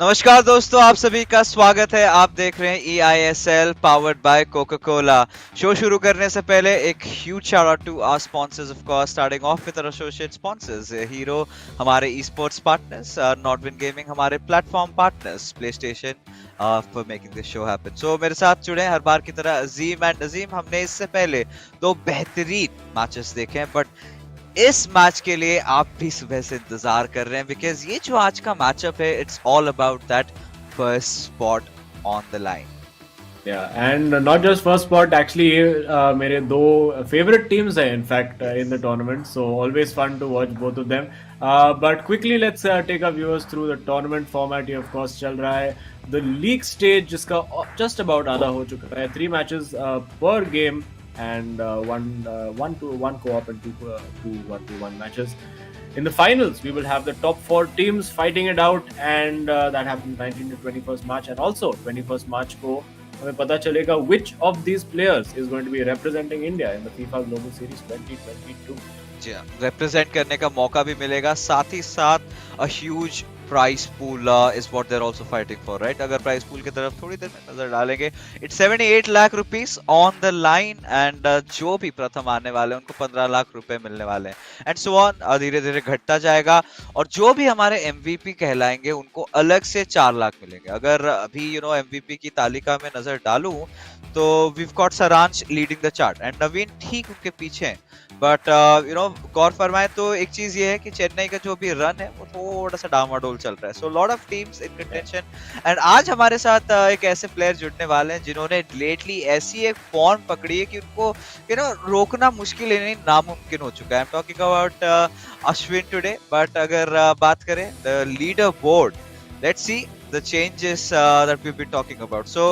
नमस्कार दोस्तों, आप सभी का स्वागत है। आप देख रहे हैं eISL powered by Coca Cola. Show शुरू करने से पहले एक huge shout out to our sponsors of course, starting off with our associate sponsors Hero, हमारे esports partners, Nodwin gaming, हमारे platform partners, PlayStation for making this show happen. So मेरे साथ जुड़े हर बार की तरह अजीम एंड नजीम। हमने इससे पहले दो बेहतरीन मैचेस देखे हैं, बट इस मैच के लिए आप भी सुबह से इंतजार कर रहे हैं, बिकॉज ये जो आज का मैचअप है, it's all about that first spot on the line. Yeah, and not just first spot. Actually, मेरे दो favorite teams हैं in fact in the tournament. So always fun to watch both of them. But quickly let's take our viewers through the tournament format. ये of course चल रहा है the league stage जिसका just about आधा हो चुका है. 3 matches per game and one co-op and two 1-1 matches. In the finals, we will have the top 4 teams fighting it out, and that happens 19 to 21st March, and also 21st March को हमें पता चलेगा which of these players is going to be representing India in the FIFA Global Series 2022. जी हाँ, represent करने का मौका भी मिलेगा, साथ ही साथ a huge prize pool is what they are also fighting for, right? अगर प्राइस पूल की तरफ थोड़ी देर में नजर डालेंगे, it's 78 lakh rupees on the line, and जो भी प्रथम आने वाले हैं उनको 15 लाख रुपए मिलने वाले हैं, एंड सो ऑन, धीरे धीरे घटता जाएगा। और जो भी हमारे एमवीपी कहलाएंगे उनको अलग से 4 लाख मिलेंगे। अगर अभी एमवीपी की तालिका में नजर डालूं तो we've got Saransh leading the chart and Naveen ठीक उनके पीछे हैं। बट गौर फरमाए तो एक चीज ये है कि चेन्नई का जो भी रन है वो थोड़ा सा डामाडोल चल रहा है। So lot of teams in contention, and आज हमारे साथ एक ऐसे प्लेयर जुड़ने वाले हैं जिन्होंने लेटली ऐसी एक फॉर्म पकड़ी है कि उनको रोकना मुश्किल नहीं नामुमकिन हो चुका है। I am talking about Ashwin today. But अगर बात करें the leader board, let's see the changes that we've been talking about. So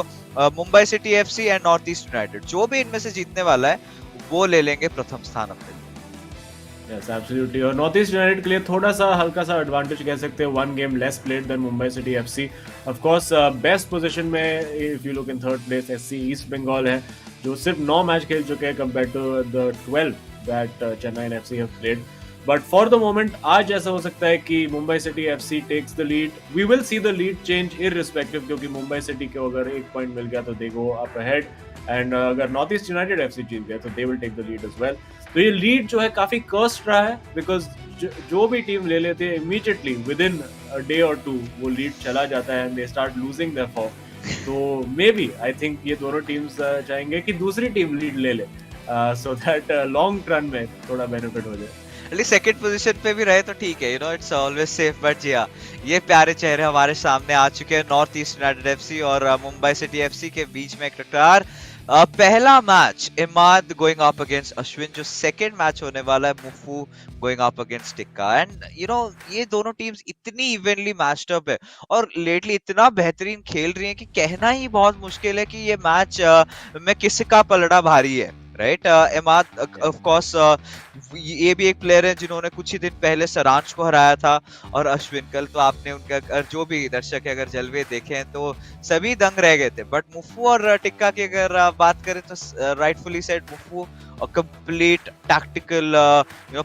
Mumbai City FC and North East United, जो भी इनमें से जीतने वाला है वो ले लेंगे प्रथम स्थान अपने लिए। Yes, absolutely. और नॉर्थ ईस्ट यूनाइटेड के लिए थोड़ा सा हल्का सा एडवांटेज कह सकते हैं, 1 game less played than Mumbai city FC. Of course best position में if you look in third place SC East Bengal है, जो सिर्फ 9 मैच खेल चुके हैं compare to the 12 that Chennai and FC have played. But for the moment आज ऐसा हो सकता है कि Mumbai city FC takes the lead. We will see the lead change irrespective, क्योंकि मुंबई सिटी को अगर 1 पॉइंट मिल गया तो they go up ahead, and अगर नॉर्थ ईस्ट यूनाइटेड एफसी जीत गया तो they will take the lead as well. तो ये लीड जो है काफी कर्स्ड रहा है, बिकॉज जो भी टीम ले लेते हैं immediately with in a day और 2 वो लीड चला जाता है and they start losing their form. तो मे बी आई थिंक ये दोनों टीम्स चाहेंगे कि दूसरी टीम लीड ले ले, सो दैट लॉन्ग रन में थोड़ा बेनिफिट हो जाए। एटलीस्ट सेकंड पोजीशन पे भी रहे तो ठीक है, इट्स ऑलवेज सेफ। बट जी हाँ, ये प्यारे चेहरे हमारे सामने आ चुके हैं, नॉर्थ ईस्ट यूनाइटेड एफसी और मुंबई सिटी एफसी के बीच में एक टकरार। पहला match Imad going up against Ashwin, जो सेकंड मैच होने वाला है Mufu going up against Tikka. And ये दोनों टीम्स इतनी इवनली मैच्ड अप है और लेटली इतना बेहतरीन खेल रही हैं कि कहना ही बहुत मुश्किल है कि ये मैच में किसका पलड़ा भारी है, राइट? इमाद ऑफ कोर्स ये भी एक प्लेयर है जिन्होंने कुछ ही दिन पहले सरांश को हराया था, और अश्विन कल तो आपने उनका जो भी दर्शक है अगर जलवे देखे हैं तो सभी दंग रह गए थे। बट मुफू और टिक्का की अगर बात करें तो rightfully said Mufu complete tactical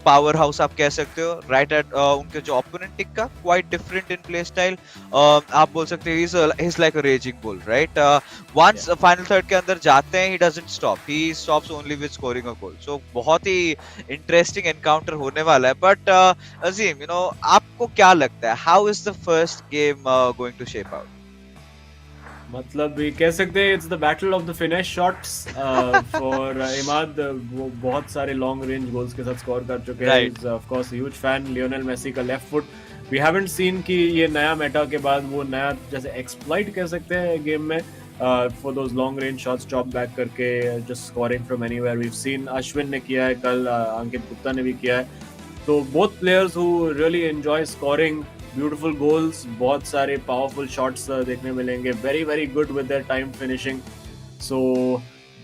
power house आप कह सकते हो, राइट? एट उनके जो opponent Tikka quite different in play style, आप बोल सकते हैं he is like a raging bull, right? Once final third के अंदर जाते हैं he doesn't stop, he stops only with scoring a goal. So बहुत ही इंटरेस्टिंग एनकाउंटर होने वाला है। बट अजीम, आपको क्या लगता है, how is the first game going to shape out? मतलब ये कह सकते हैं it's the battle of the finish shots for Imad. वो बहुत सारे लॉन्ग रेंज गोल्स के साथ स्कोर कर चुके हैं। Is of course huge fan Lionel Messi का left foot. We haven't seen कि ये नया मेटा के बाद वो नया जैसे एक्सप्लॉइट कह सकते हैं गेम में for those long range shots, drop back करके just scoring from anywhere. We have seen Ashwin ने किया है, कल अंकित गुप्ता ने भी किया है। तो both players who really enjoy scoring beautiful goals, बहुत सारे पावरफुल शॉट्स देखने मिलेंगे, very very good with their time finishing. So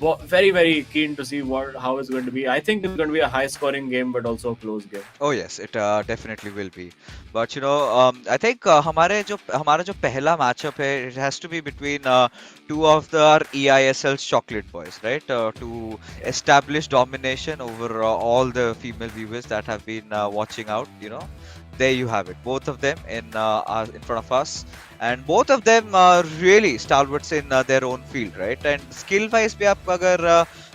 very very keen to see how it's going to be. I think it's going to be a high scoring game but also a close game. Oh yes, it definitely will be. But I think हमारा जो पहला matchup है, it has to be between two of our eISL's chocolate boys, right? To establish domination over all the female viewers that have been watching out, there you have it. Both of them are in front of us, and both of them are really stalwarts in their own field, right? And skill wise भी आप अगर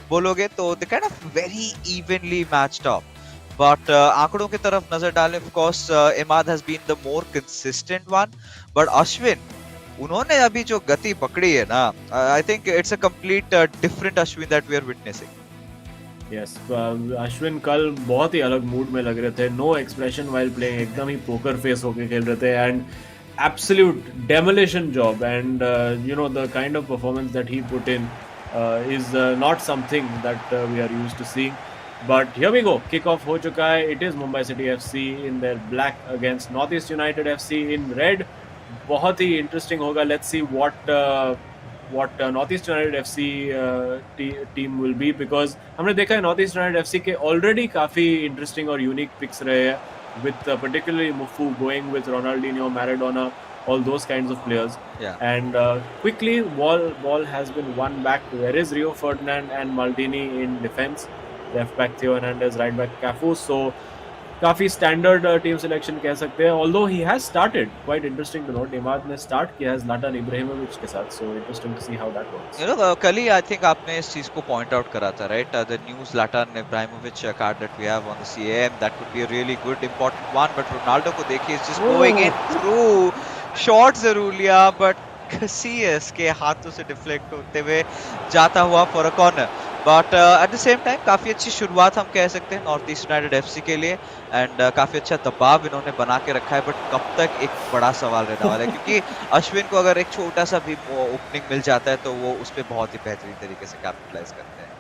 बोलोगे तो they kind of very evenly matched up. But आंकड़ों की तरफ नजर डालें, of course, Imaad has been the more consistent one. But Ashwin, उन्होंने अभी जो गति पकड़ी है ना, I think it's a complete different Ashwin that we are witnessing. Yes, Ashwin कल बहुत ही अलग मूड में लग रहे थे. नो एक्सप्रेशन वाइल प्लेइंग, एकदम ही पोकर फेस होके खेल रहे थे. And absolute demolition job, and you know, the kind of performance that he put in is not something that we are used to seeing. But here we go, kickoff ho chuka hai. It is Mumbai City FC in their black against Northeast United FC in red. बहुत ही interesting होगा. Let's see what Northeast United FC team will be, because हमने देखा है Northeast United FC के already काफी interesting और unique picks रहे हैं, with particularly Mufu going with Ronaldinho, Maradona, all those kinds of players. Yeah. And quickly, ball has been won back. There is Rio Ferdinand and Maldini in defense. Left back Theo Hernandez, right back Cafu. So काफी standard team selection कह सकते हैं. Although he has started, quite interesting to note, Imad ने start किया है Zlatan Ibrahimovic के साथ. So interesting to see how that works. You know, कल ही आई थिंक आपने इस चीज को पॉइंट आउट करा था, right? The new Zlatan Ibrahimovic card that we have on the CAM, that would be a really good important one. But Ronaldo को देखिए, is just going in through. Shot जरूर लिया, बट CS के हाथों से deflect होते हुए जाता हुआ for a corner. But at the same time काफी अच्छी शुरुआत हम कह सकते हैं नॉर्थ ईस्ट यूनाइटेड FC के लिए. एंड काफी अच्छा दबाव इन्होंने बना के रखा है. बट कब तक, एक बड़ा सवाल रहने वाला है, क्योंकि अश्विन को अगर एक छोटा सा भी ओपनिंग मिल जाता है तो वो उस पर बहुत ही बेहतरीन तरीके से कैपिटलाइज करते हैं.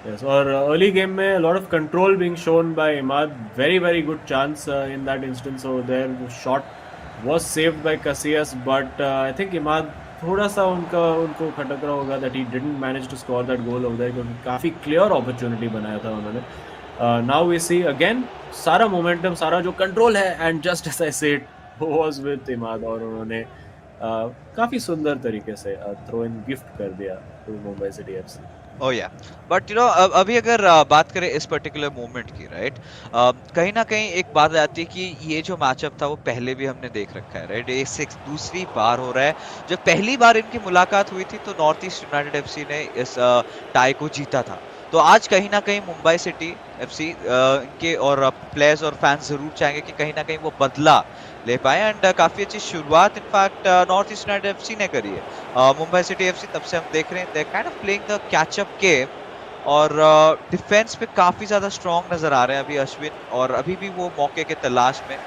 Yes, और early game में a lot of control being shown by Imaad. Very good chance in that instance over there. The shot was saved by Casillas, but I think Imaad थोड़ा सा उनको खटक रहा होगा that he didn't manage to score that goal over there, क्योंकि काफ़ी clear opportunity बनाया था उन्होंने. Now we see again सारा momentum, सारा जो control है, and just as I said, was with Imaad, और उन्होंने काफ़ी सुंदर तरीके से थ्रो इन गिफ्ट कर दिया to Mumbai City FC. Oh yeah, but you know, अभी अगर बात करें इस पर्टिकुलर मोमेंट की, राइट, कहीं ना कहीं एक बात आती है कि ये जो मैचअप था वो पहले भी हमने देख रखा है, राइट? ये दूसरी बार हो रहा है. जब पहली बार इनकी मुलाकात हुई थी तो नॉर्थ ईस्ट यूनाइटेड FC ने इस टाई को जीता था. तो आज कहीं ना कहीं मुंबई सिटी FC इनके और प्लेयर्स और फैंस जरूर चाहेंगे कि कहीं ना कहीं वो बदला ले पाए. एंड काफी अच्छी शुरुआत in fact north East United FC ने करी है. मुंबई सिटी FC तब से हम देख रहे हैं they kind of playing the catch up game, और डिफेंस पे काफी ज्यादा स्ट्रांग नजर आ रहे हैं अभी अश्विन, और अभी भी वो मौके के तलाश में.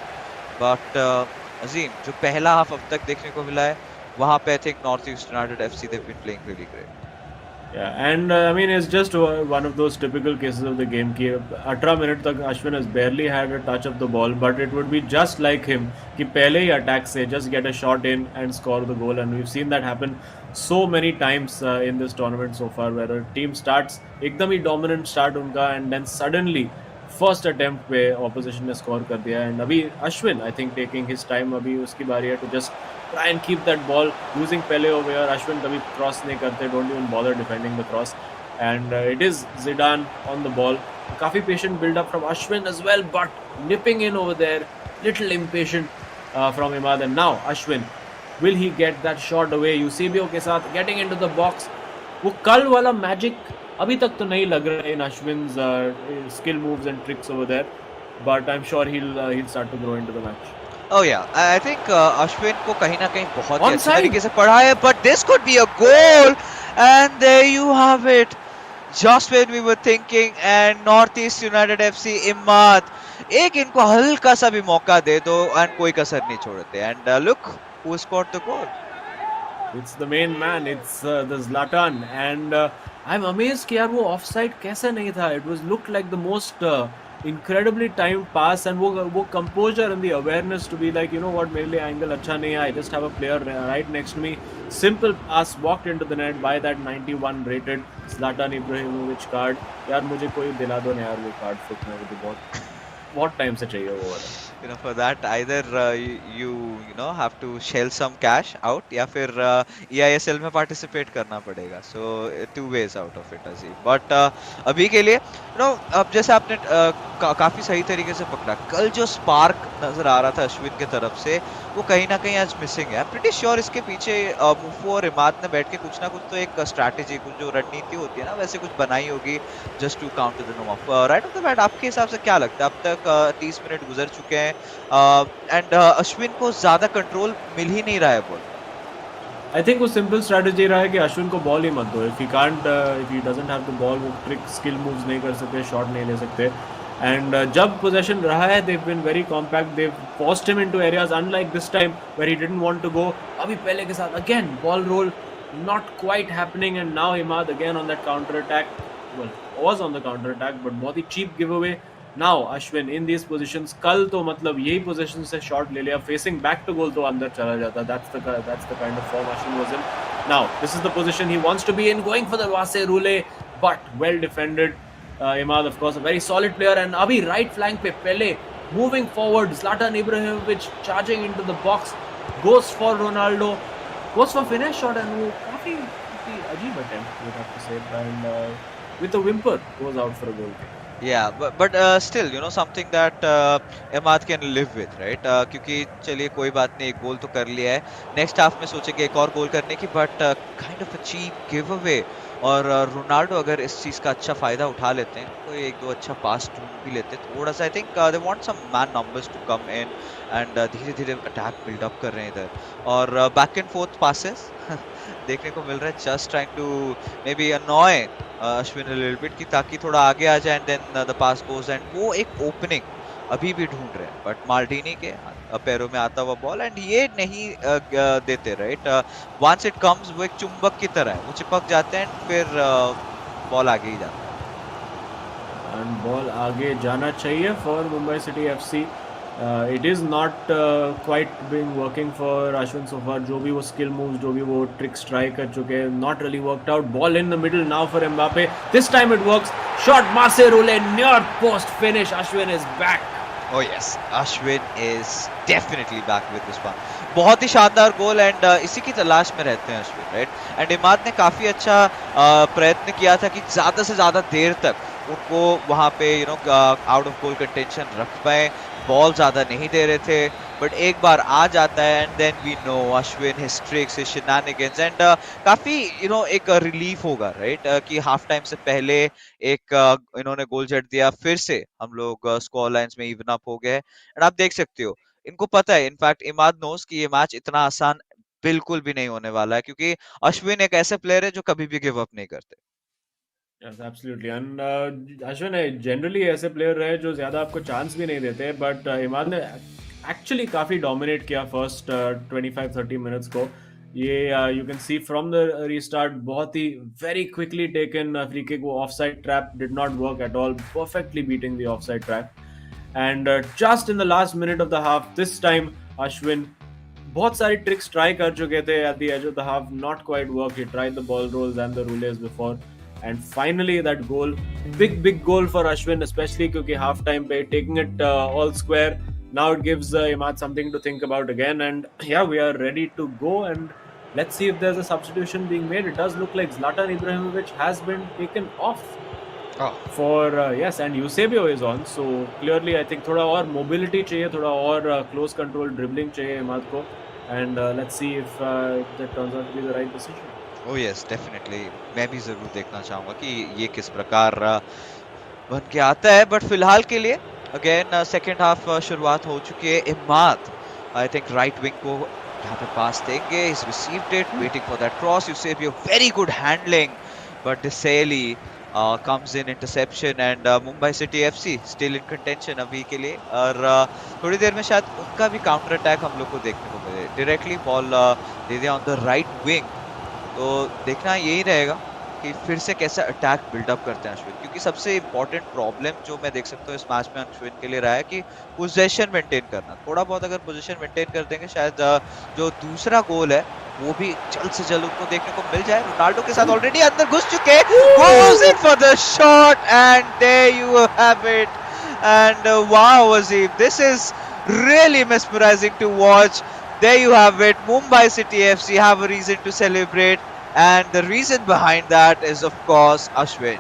बट अजीम, जो पहला हाफ अब तक देखने को मिला है, वहां पे I think north East United FC they've been playing really great. Yeah, and I mean, it's just one of those typical cases of the game कि 18 मिनट तक Ashwin has barely had a touch of the ball, but it would be just like him कि पहले ही attack से just get a shot in and score the goal. And we've seen that happen so many times in this tournament so far, where a team starts एकदम ही dominant start उनका, and then suddenly first attempt पे opposition ने score कर दिया. And अभी Ashwin I think taking his time, अभी उसकी बारी है to just try and keep that ball using पहले ओवर. अश्विन कभी क्रॉस नहीं करते, don't even bother defending the cross, and it is Zidane on the ball. काफ़ी patient buildup from Ashwin as well, but nipping in over there, little impatient from Imad. And now Ashwin, will he get that shot away Eusebio के साथ, getting into the box. वो कल वाला magic अभी तक तो नहीं लग रहा है in Ashwin's skill moves and tricks over there, but I am sure he'll start to grow into the match. Oh yeah, I think Ashwin को कहीं ना कहीं बहुत ही अच्छे तरीके से पढ़ा है, but this could be a goal, and there you have it, just when we were thinking. And Northeast United FC Imaad, एक इनको हल्का सा भी मौका दे दो and कोई कसर नहीं छोड़ते. And look who scored the goal. It's the main man, it's the Zlatan, and I'm amazed कि यार वो offside कैसे नहीं था. It was looked like the most incredibly timed pass, and वो composure and the awareness to be like, you know what, मेरे लिए angle अच्छा नहीं है, I just have a player right next to me. Simple pass walked into the net by that 91 rated Zlatan Ibrahimovic card. यार मुझे कोई दिला दो ना यार वो card, foot में वो बहुत बहुत टाइम से चाहिए वो वाला। For that either have to shell some cash out या फिर eISL में participate करना पड़ेगा, so two ways out of it अजीब, but अभी के लिए अब जैसे आपने काफी सही तरीके से पकड़ा, कल जो स्पार्क नजर आ रहा था अश्विन के तरफ से वो कहीं ना कहीं आज मिसिंग है। प्रीटी श्योर इसके पीछे मुफू और इमाद ने बैठ के कुछ ना कुछ तो एक स्ट्रैटेजी, कुछ जो रणनीति होती है ना वैसे कुछ बनाई होगी just to counter the no of right off the bat. आपके हिसाब से क्या लगता है, अब तक 30 मिनट गुजर चुके हैं एंड अश्विन को ज्यादा कंट्रोल मिल ही नहीं रहा है बॉल। आई थिंक वो सिंपल स्ट्रेटजी रहा है कि अश्विन को बॉल ही मत दो। If he doesn't have the ball, वो ट्रिक स्किल मूव्स नहीं कर सकते, शॉट नहीं ले सकते। एंड जब पोजेशन रहा है they've been very compact, they've forced him into areas unlike this time where he didn't want to go। अभी पहले के साथ again ball roll not quite happening, and now Imaad again on that counter attack, well was on the counter attack but बहुत ही cheap giveaway। now Ashwin in these positions, कल तो मतलब यही position से शॉट ले लिया, facing back to goal तो अंदर चला जाता। that's the kind of form Ashwin was in। now this is the position he wants to be in, going for the Vase Rule but well defended। Imaad of course a very solid player, and abhi right flank pe Pele moving forward, Zlatan Ibrahimovic charging into the box, goes for Ronaldo, goes for finish shot, and wo काफी अजीब attempt you have to say, and with a whimper goes out for a goal kick। Yeah, but still something that Imaad can live with, right? क्योंकि चलिए कोई बात नहीं, एक गोल तो कर लिया है, नेक्स्ट हाफ में सोचेंगे एक और गोल करने की, but kind of a cheap give away. और रोनाल्डो अगर इस चीज का अच्छा फायदा उठा लेते हैं, कोई एक दो अच्छा पास ढूंढ भी लेते हैं थोड़ा सा, I think they want some man numbers to come in and धीरे धीरे अटैक बिल्डअप कर रहे हैं इधर, और बैक एंड फोर्थ पासेस देखने को मिल रहा है, just trying to maybe annoy Ashwin a little bit, कि ताकि थोड़ा आगे आ जाए and then the pass goes, and वो एक ओपनिंग अभी भी ढूंढ रहे हैं, बट माल्डीनी के पैरों में आता हुआ बॉल एंड ये नहीं देते, राइट? वंस इट कम्स वो एक चुंबक की तरह है, वो चिपक जाते हैं एंड फिर बॉल आगे ही जाता है। एंड बॉल आगे जाना चाहिए for Mumbai city FC. It is not quite being working for Ashwin so far. जो भी वो स्किल मूव्स, जो भी वो ट्रिक्स ट्राई कर चुके हैं, not really worked out. Ball in the middle now for Mbappe, this time it works, shot मासे रोले near post finish, Ashwin is back. Oh yes, Ashwin is definitely back with this one। बहुत ही शानदार goal and इसी की तलाश में रहते हैं अश्विन, राइट? एंड इमाद ने काफी अच्छा प्रयत्न किया था कि ज्यादा से ज्यादा देर तक उनको वहां पे आउट ऑफ गोल कंटेंशन रख पाए, बॉल ज्यादा नहीं दे रहे थे, बट एक बार आ जाता है and then we know Ashwin, his tricks, his shenanigans, and काफी एक रिलीफ होगा, राइट? कि हाफ टाइम से पहले एक इन्होंने गोल जड़ दिया, फिर से हम लोग स्कोर लाइंस में इवन अप हो गए, एंड आप देख सकते हो इनको पता है, इनफैक्ट इमाद नोस कि ये मैच इतना आसान बिल्कुल भी नहीं होने वाला है, क्योंकि अश्विन एक ऐसे प्लेयर है जो कभी भी गिव अप नहीं करते। Yes, absolutely. And Ashwin generally ऐसे प्लेयर रहे जो ज़्यादा आपको चांस भी नहीं देते, बट इमाद ने एक्चुअली काफ़ी डोमिनेट किया फर्स्ट 25-30 मिनट्स को। ये you can see from the restart, बहुत ही very quickly taken free kick, वो offside trap did not work at all, perfectly beating the offside trap, and just in the last minute of the half this time Ashwin बहुत सारी tricks try कर चुके थे at the edge of the half, not quite work. He tried the ball rolls and the roulettes before, and finally that goal, big goal for Ashwin, especially क्योंकि half time पे taking it all square, now it gives Imaad something to think about again, and yeah, we are ready to go, and let's see if there's a substitution being made। It does look like Zlatan Ibrahimovic has been taken off for yes, and Eusebio is on, so clearly I think थोड़ा और mobility चाहिए, थोड़ा और close control dribbling चाहिए Imaad को, and let's see if that turns out to be the right decision। Oh yes, definitely। मैं भी जरूर देखना चाहूंगा कि ये किस प्रकार बन के आता है, बट फिलहाल के लिए अगेन सेकेंड हाफ शुरुआत हो चुकी है। Imad I think right wing को यहाँ पे पास देंगे, he's received it, waiting for that cross, Eusebio very good handling, but Deseli comes in interception, and Mumbai City FC still in contention अभी के लिए, और थोड़ी देर में शायद उनका भी काउंटर अटैक हम लोग को देखने को मिले, डायरेक्टली बॉल दे दिया ऑन द राइट विंग। तो देखना यही रहेगा कि फिर से कैसा अटैक बिल्डअप करते हैं अश्विन, क्योंकि सबसे इंपॉर्टेंट प्रॉब्लम जो मैं देख सकता हूँ इस मैच में अश्विन के लिए रहा है कि पोजीशन मेंटेन करना। थोड़ा बहुत अगर पोजीशन मेंटेन कर देंगे, शायद जो दूसरा गोल है वो भी जल्द से जल्द उनको देखने को मिल जाए। रोनाल्डो के साथ ऑलरेडी अंदर घुस चुके, goes in for the shot, and there you have it, And wow, Azim, this is really mesmerizing to watch. There you have it. Mumbai City FC have a reason to celebrate, and the reason behind that is, of course, Ashwin.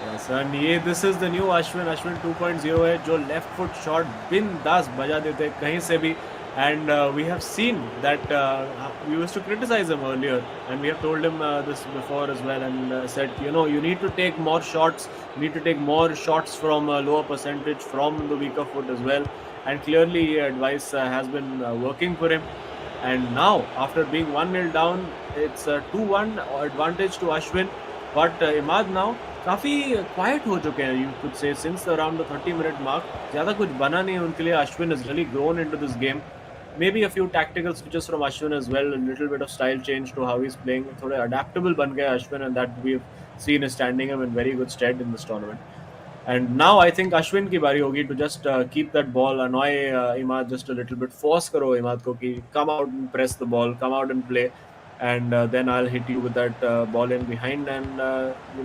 Yes, and ये this is the new Ashwin 2.0 है जो left foot shot बिंदास बजा देते हैं कहीं से भी. And we have seen that we used to criticize him earlier, and we have told him this before as well, and said, you need to take more shots, you need to take more shots from lower percentage from the weaker foot as well. And clearly advice has been working for him. And now after being 1-0 down, it's a 2-1 advantage to Ashwin. But Imaad now काफी quite हो चुके हैं, you could say, since around the 30-minute mark. ज्यादा कुछ बना नहीं है उनके लिए. Ashwin is really grown into this game. Maybe a few tactical switches from Ashwin as well, a little bit of style change to how he's playing. थोड़े adaptable बन गए Ashwin, and that we've seen is standing him in very good stead in this tournament. And now I think Ashwin की बारी होगी to just keep that ball, annoy Imaad just a little bit, force करो Imaad को कि come out and press the ball, come out and play, and then I'll hit you with that ball in behind. And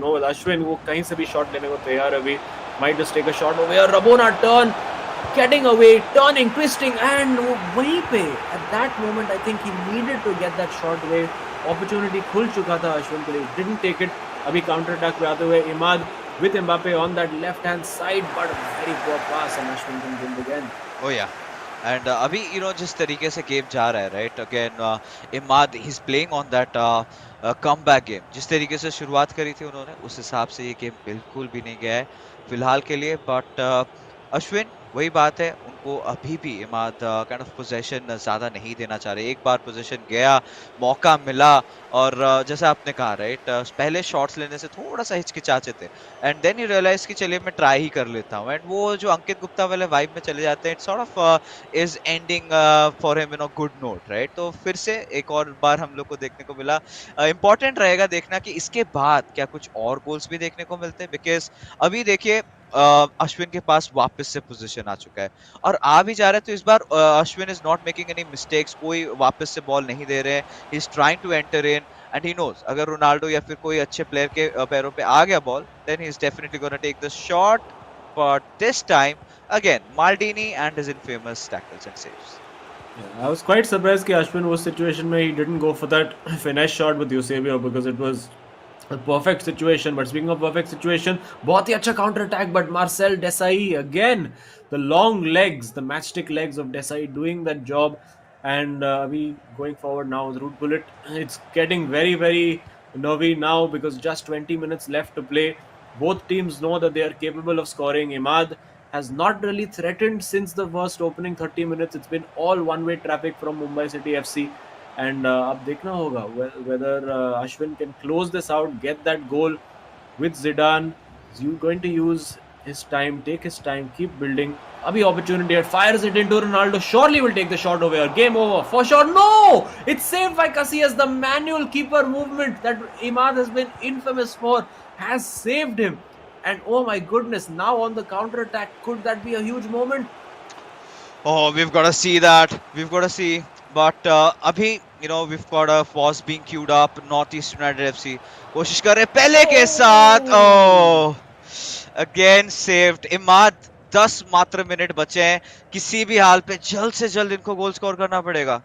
with Ashwin वो कहीं से भी shot लेने को तैयार है अभी. Might just take a shot over here. Rabona turn, getting away, turning, twisting, and वहीं पे at that moment I think he needed to get that shot away. Opportunity खुल चुका था Ashwin के लिए, didn't take it. अभी counter attack पे आते हुए Imaad with Mbappe on that left hand side, but a very poor pass, and Ashwin can win again. Oh yeah. And अभी जिस तरीके से गेम जा रहा है, right, again Imaad, he's playing on that comeback game. जिस तरीके से शुरुआत करी थी उन्होंने, उस हिसाब से ये गेम बिल्कुल भी नहीं गया है फिलहाल के लिए. बट अश्विन, वही बात है, उनको अभी भी इमाद काइंड ऑफ पोजीशन ज्यादा नहीं देना चाह रहे. एक बार पोजीशन गया, मौका मिला, और जैसे आपने कहा, राइट, पहले शॉट्स लेने से थोड़ा सा हिचकिचाते थे, एंड देन यू रियलाइज कि चलिए मैं ट्राई ही कर लेता हूँ, एंड वो जो अंकित गुप्ता वाले वाइब में चले जाते हैं. It sort of is ending for him in a good note, right. तो फिर से एक और बार हम लोग को देखने को मिला. इंपॉर्टेंट रहेगा देखना कि इसके बाद क्या कुछ और गोल्स भी देखने को मिलते हैं, बिकॉज अभी देखिए अश्विन के पास वापस से पोजीशन आ चुका है और आ भी जा रहा है. तो इस बार Ashwin is not making any mistakes, कोई वापस से बॉल नहीं दे रहे हैं. He is trying to enter in, and he knows अगर रोनाल्डो या फिर कोई अच्छे प्लेयर के पैरों पे आ गया ball, then he is definitely gonna take the shot. But this time again Maldini and his infamous tackles and saves. Yeah, I was quite surprised कि Ashwin was situation में he didn't go for that finesse shot with Eusebio, because it was a perfect situation. But speaking of perfect situation, बहुत ही अच्छा counter attack, but Marcel Desailly again, the long legs, the matchstick legs of Desailly doing that job. And we going forward now with Root Bullet, it's getting very very nervy now because just 20 minutes left to play. Both teams know that they are capable of scoring. Imaad has not really threatened since the first opening 30 minutes. It's been all one-way traffic from Mumbai City FC. And अब देखना होगा whether Ashwin can close this out, get that goal with Zidane. Is you going to use his time, take his time, keep building. Abhi opportunity, fires it into Ronaldo. Surely will take the shot over here. Game over for sure. No, it's saved by Casillas. The manual keeper movement that Imaad has been infamous for has saved him. And oh my goodness, now on the counter attack, could that be a huge moment? Oh, we've got to see that. We've got to see. But abhi, we've got a pause being queued up. Northeast United FC कोशिश कर रहे पहले के साथ. Oh, again saved. Imaad, 10 मात्र minute बचे हैं. किसी भी हाल पे जल्द से जल्द इनको गोल स्कोर करना पड़ेगा.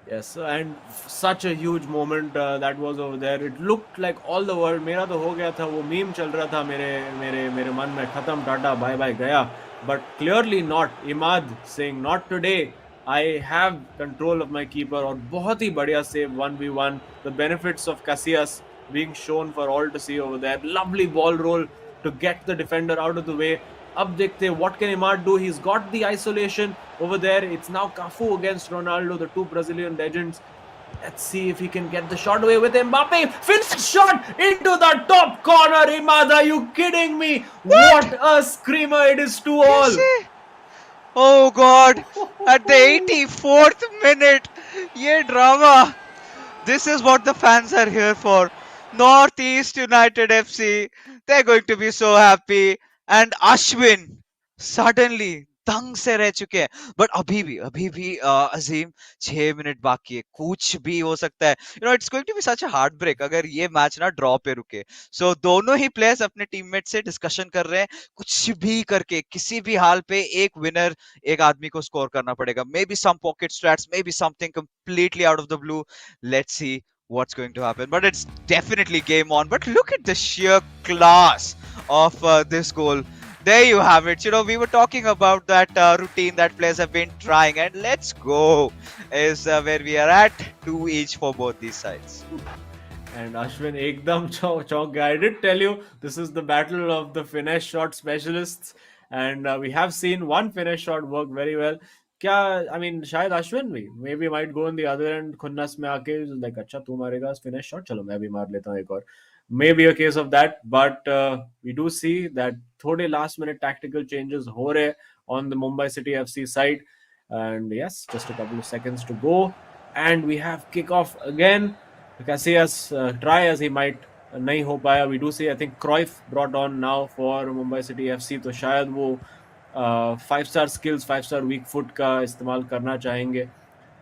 Yes, and such a huge moment that was over there. It looked like all the world. मेरा तो हो गया था, वो मीम चल रहा था मेरे मेरे मेरे मन में, खत्म, टाटा बाय बाय गया. But clearly not. Imaad saying not today. I have control of my keeper. और बहुत ही बढ़िया save 1v1. The benefits of Casillas being shown for all to see over there. Lovely ball roll to get the defender out of the way. अब देखते what can Imaad do. He's got the isolation over there. It's now Cafu against Ronaldo, the two Brazilian legends. Let's see if he can get the shot away with Mbappe. Finish shot into the top corner. Imaad, are you kidding me? What a screamer it is to all. Oh God, at the 84th minute, ये drama. This is what the fans are here for. Northeast United FC, they're going to be so happy. And Ashwin, suddenly, तंग से रह चुके हैं, but अभी भी अजीम 6 minute बाकी है, कुछ भी हो सकता है। It's going to be such a heart break अगर ये मैच ना ड्रॉ पे रुके। सो दोनों ही प्लेयर्स अपने टीममेट से डिस्कशन कर रहे हैं, कुछ भी करके किसी भी हाल पे एक विनर, एक आदमी को स्कोर करना पड़ेगा। Maybe some pocket strats, maybe something completely out of the blue, let's see what's going to happen, but it's definitely game on. But look at the sheer class of this goal. There you have it. We were talking about that routine that players have been trying, and let's go is where we are at, 2 each for both these sides. And Ashwin ekdam chonk gaya. I did tell you this is the battle of the finesse shot specialists, and we have seen one finesse shot work very well. क्या I mean शायद Ashwin भी maybe might go on the other end खुन्नस में आके like अच्छा तू मारेगा finesse shot, चलो मैं भी मार लेता हूँ एक और. Maybe a case of that, but we do see that थोड़े last minute tactical changes हो रहे on the Mumbai City FC side, and yes, just a couple of seconds to go, and we have kickoff again. Casillas try as he might, नहीं हो पाया. We do see I think Cruyff brought on now for Mumbai City FC, तो शायद वो 5-star skills, 5-star weak foot का इस्तेमाल करना चाहेंगे.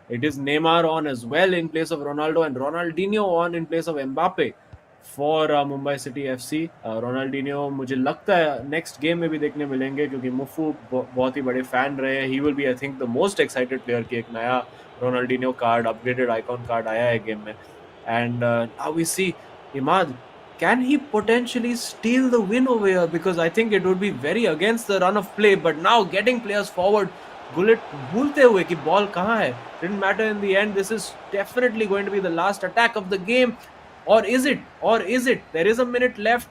It is Neymar on as well in place of Ronaldo, and Ronaldinho on in place of Mbappe for Mumbai City FC. Ronaldinho मुझे लगता है next game में भी देखने मिलेंगे क्योंकि मुफू बहुत ही बड़े fan रहे हैं. He will be I think the most excited player कि एक नया Ronaldinho card, upgraded icon card आया है game में. And now we see Imaad. Can he potentially steal the win over here? Because I think it would be very against the run of play. But now getting players forward, Gullit भूलते हुए कि ball कहाँ है. Didn't matter in the end. This is definitely going to be the last attack of the game. Or is it? There is a minute left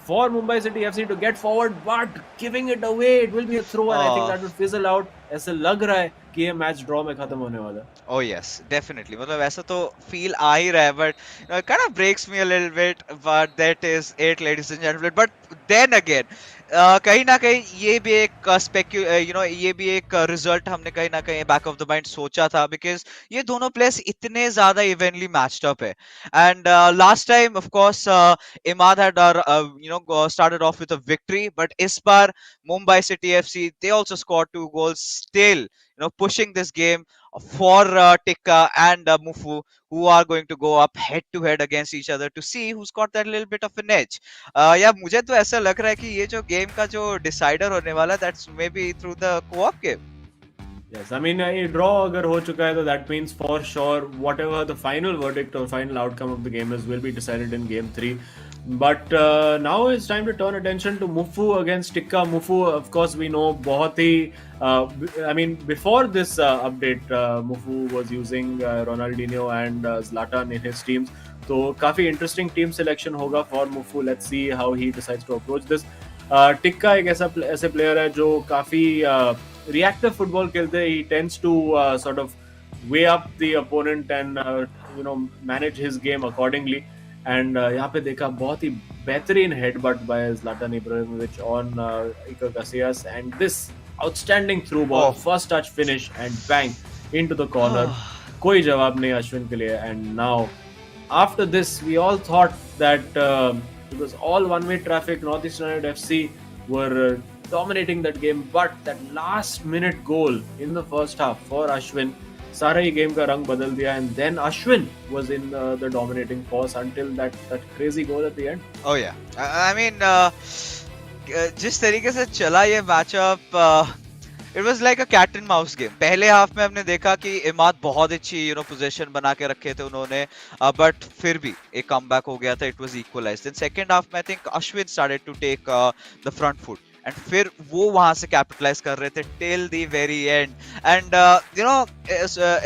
for Mumbai City FC to get forward, but giving it away, it will be a throw, and I think that will fizzle out. ऐसा लग रहा है कि ये match draw में खत्म होने वाला है. Oh yes, definitely. मतलब ऐसा तो feel आ ही रहा है, but it kind of breaks me a little bit. But that is it, ladies and gentlemen. But then again, कहीं ना कहीं ये भी एक ये भी एक रिजल्ट हमने कहीं ना कहीं बैक ऑफ द माइंड सोचा था, बिकॉज ये दोनों प्लेयर्स इतने ज्यादा इवेंटली मैच्ड अप है. And last time of course Imad had started off with a victory, but इस बार Mumbai City FC, they also scored 2 goals, still pushing this game for Tikka and Mufu, who are going to go up head to head against each other to see who's got that little bit of an edge. या मुझे तो ऐसा लग रहा है कि ये जो गेम का जो डिसाइडर होने वाला है, that's maybe through the co-op game. Yes, I mean ये draw अगर हो चुका है तो that means for sure whatever the final verdict or final outcome of the game is will be decided in game 3. But now it's time to turn attention to Mufu against Tikka. Mufu, of course, we know बहुत ही I mean before this update, Mufu was using Ronaldinho and Zlatan in his teams. तो काफी interesting team selection होगा for Mufu. Let's see how he decides to approach this. Tikka एक ऐसे player है जो काफी reactive football खेलते हैं. He tends to sort of weigh up the opponent and manage his game accordingly. And यहाँ पे देखा बहुत ही बेहतरीन headbutt by Zlatan Ibrahimovic on Iker Casillas, and this outstanding through ball, first touch finish and bang into the corner. कोई जवाब नहीं अश्विन के लिए. And now after this we all thought that it was all one-way traffic. Northeast United FC were dominating that game, but that last minute goal in the first half for Ashwin सारा ही game का रंग बदल दिया. And then Ashwin was in the dominating force until that crazy goal at the end. Oh yeah, I mean जिस तरीके से चला ये matchup, it was like a cat and mouse game. पहले हाफ में हमने देखा कि इमाद बहुत अच्छी पोजीशन बना के रखे थे उन्होंने, बट फिर भी एक कमबैक हो गया था. It was equalised. Then second half में I think Ashwin started to take the front foot, and फिर वो वहां से कैपिटलाइज कर रहे थे till the very end. And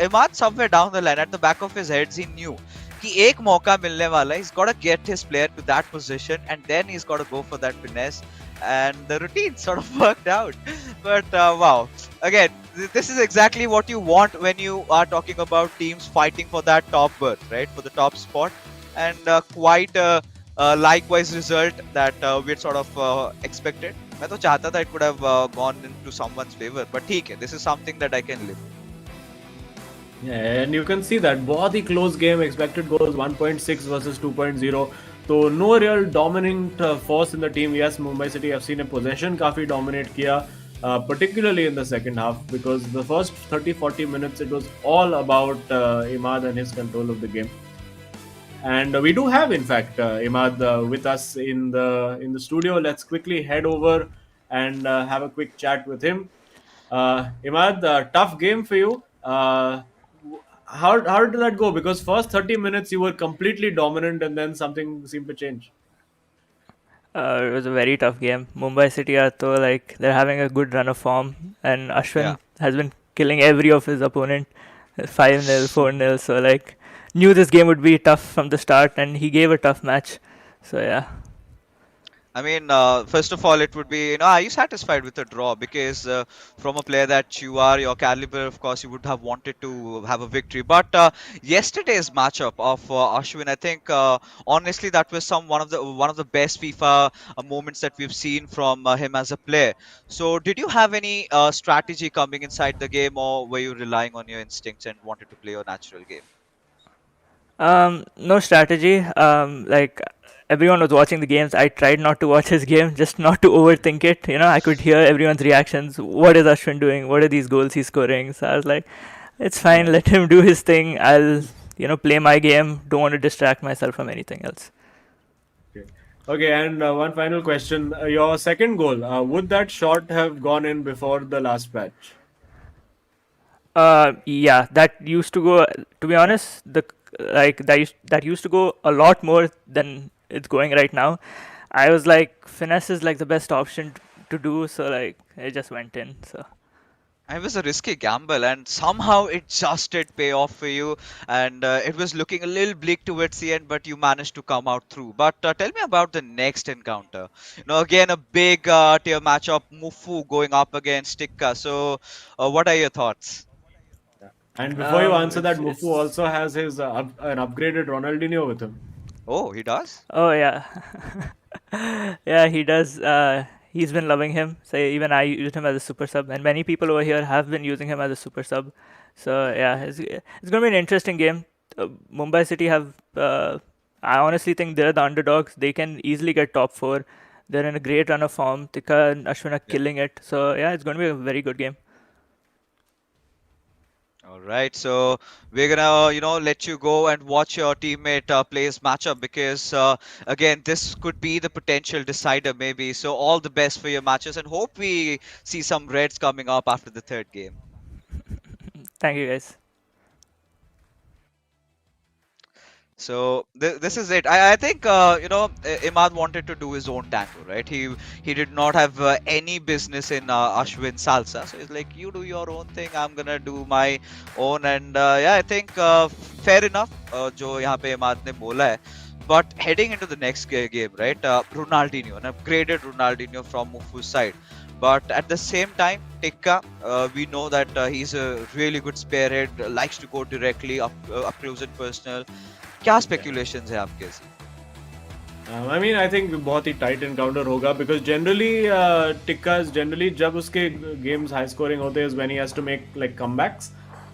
Imad somewhere down the line at the back of his head he knew कि एक मौका मिलने वाला है. He's got to get his player to that position, and then he's got to go for that finesse, and the routine sort of worked out. But wow, again, this is exactly what you want when you are talking about teams fighting for that top berth, right, for the top spot. And quite a likewise result that we had sort of expected. मैं तो चाहता था it could have gone into someone's favor, but ठीक है, this is something that I can live. Yeah, and you can see that बहुत ही close game. Expected goals 1.6 versus 2.0. तो no real dominant force in the team. Yes, Mumbai City FC ने possession काफी dominate किया, particularly in the second half, because the first 30-40 minutes it was all about Imaad and his control of the game. And we do have, in fact, Imaad with us in the studio. Let's quickly head over and have a quick chat with him. Imaad, tough game for you. How did that go? Because first 30 minutes you were completely dominant, and then something seemed to change. It was a very tough game. Mumbai City are though like they're having a good run of form, and Yeah. Ashwin has been killing every of his opponent, 5-0, 4-0. So like knew this game would be tough from the start, and he gave a tough match. So yeah. I mean, first of all, it would be, are you satisfied with a draw? Because from a player that you are, your caliber, of course, you would have wanted to have a victory. But yesterday's matchup of Ashwin, I think, honestly, that was one of the best FIFA moments that we've seen from him as a player. So, did you have any strategy coming inside the game, or were you relying on your instincts and wanted to play your natural game? No strategy. Like everyone was watching the games. I tried not to watch his game, just not to overthink it. I could hear everyone's reactions. What is Ashwin doing? What are these goals he's scoring? So I was like, it's fine. Yeah. Let him do his thing. I'll, play my game. Don't want to distract myself from anything else. Okay. Okay, and one final question. Your second goal, would that shot have gone in before the last patch? Yeah, that used to go. To be honest, that used to go a lot more than it's going right now. I was like, finesse is like the best option to do, so like it just went in. So It was a risky gamble, and somehow it just did pay off for you. And it was looking a little bleak towards the end, but you managed to come out through. But tell me about the next encounter. Again, a big tier matchup, Mufu going up against Tikka. So, what are your thoughts? Yeah. And before you answer that, Mufu it's also has his an upgraded Ronaldinho with him. Oh, he does? oh yeah, yeah he does. He's been loving him. So even I used him as a super sub, and many people over here have been using him as a super sub. So yeah, it's going to be an interesting game. Mumbai City have. I honestly think they're the underdogs. They can easily get top four. They're in a great run of form. Tikka and Ashwin are Yeah. killing it. So yeah, it's going to be a very good game. All right, so we're gonna, let you go and watch your teammate play his matchup because, again, this could be the potential decider, maybe. So all the best for your matches, and hope we see some reds coming up after the third game. Thank you guys. So this is it. I think Imad wanted to do his own tango, right? He did not have any business in Ashwin salsa. So he's like, you do your own thing. I'm gonna do my own. And yeah, I think fair enough. जो यहाँ पे इमाद ने बोला है. But heading into the next game, right? Ronaldinho, an upgraded Ronaldinho from Mufu's side. But at the same time, Tikka, we know that he's a really good spearhead, likes to go directly up close and personal. क्या Yeah. Speculations है आपके इसमें? I mean, I think बहुत ही tight encounter होगा because generally Tikka's generally जब उसके games high scoring होते हैं is when he has to make like comebacks,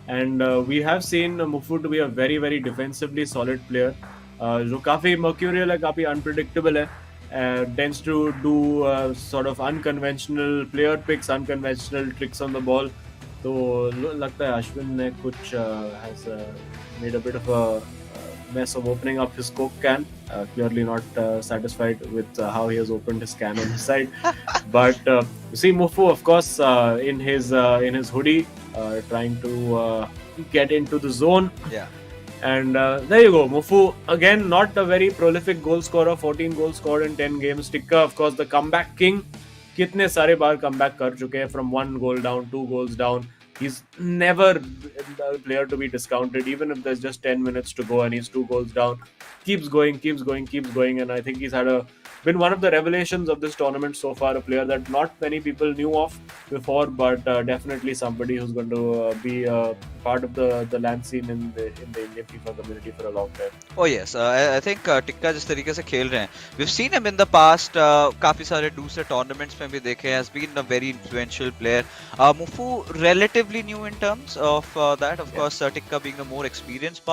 and we have seen Mufu to be a very very defensively solid player, जो काफी mercurial है, काफी unpredictable है, tends to do sort of unconventional player picks, unconventional tricks on the ball. तो लगता है अश्विन ने कुछ has made a bit of a mess of opening up his Coke can. Clearly not satisfied with how he has opened his can on his side. But you see Mufu, of course, in his hoodie, trying to get into the zone. Yeah. And there you go, Mufu again, not a very prolific goal scorer. 14 goals scored in 10 games. Tikka, of course, the comeback king. कितने सारे बार comeback कर चुके हैं from 1 goal down, 2 goals down. He's never a player to be discounted, even if there's just 10 minutes to go and he's 2 goals down. Keeps going, keeps going, keeps going. And I think he's been one of the revelations of this tournament so far. A player that not many people knew of before, but definitely somebody who's going to be part of the land scene in the Indian FIFA community for a long time. Oh yes, I think tikka जिस तरीके से खेल रहे हैं, we've seen him in the past. काफी सारे दूसरे tournaments में भी देखे हैं. Has been a very influential player. Mufu relatively new in terms of that. Of course, Tikka being a more experienced,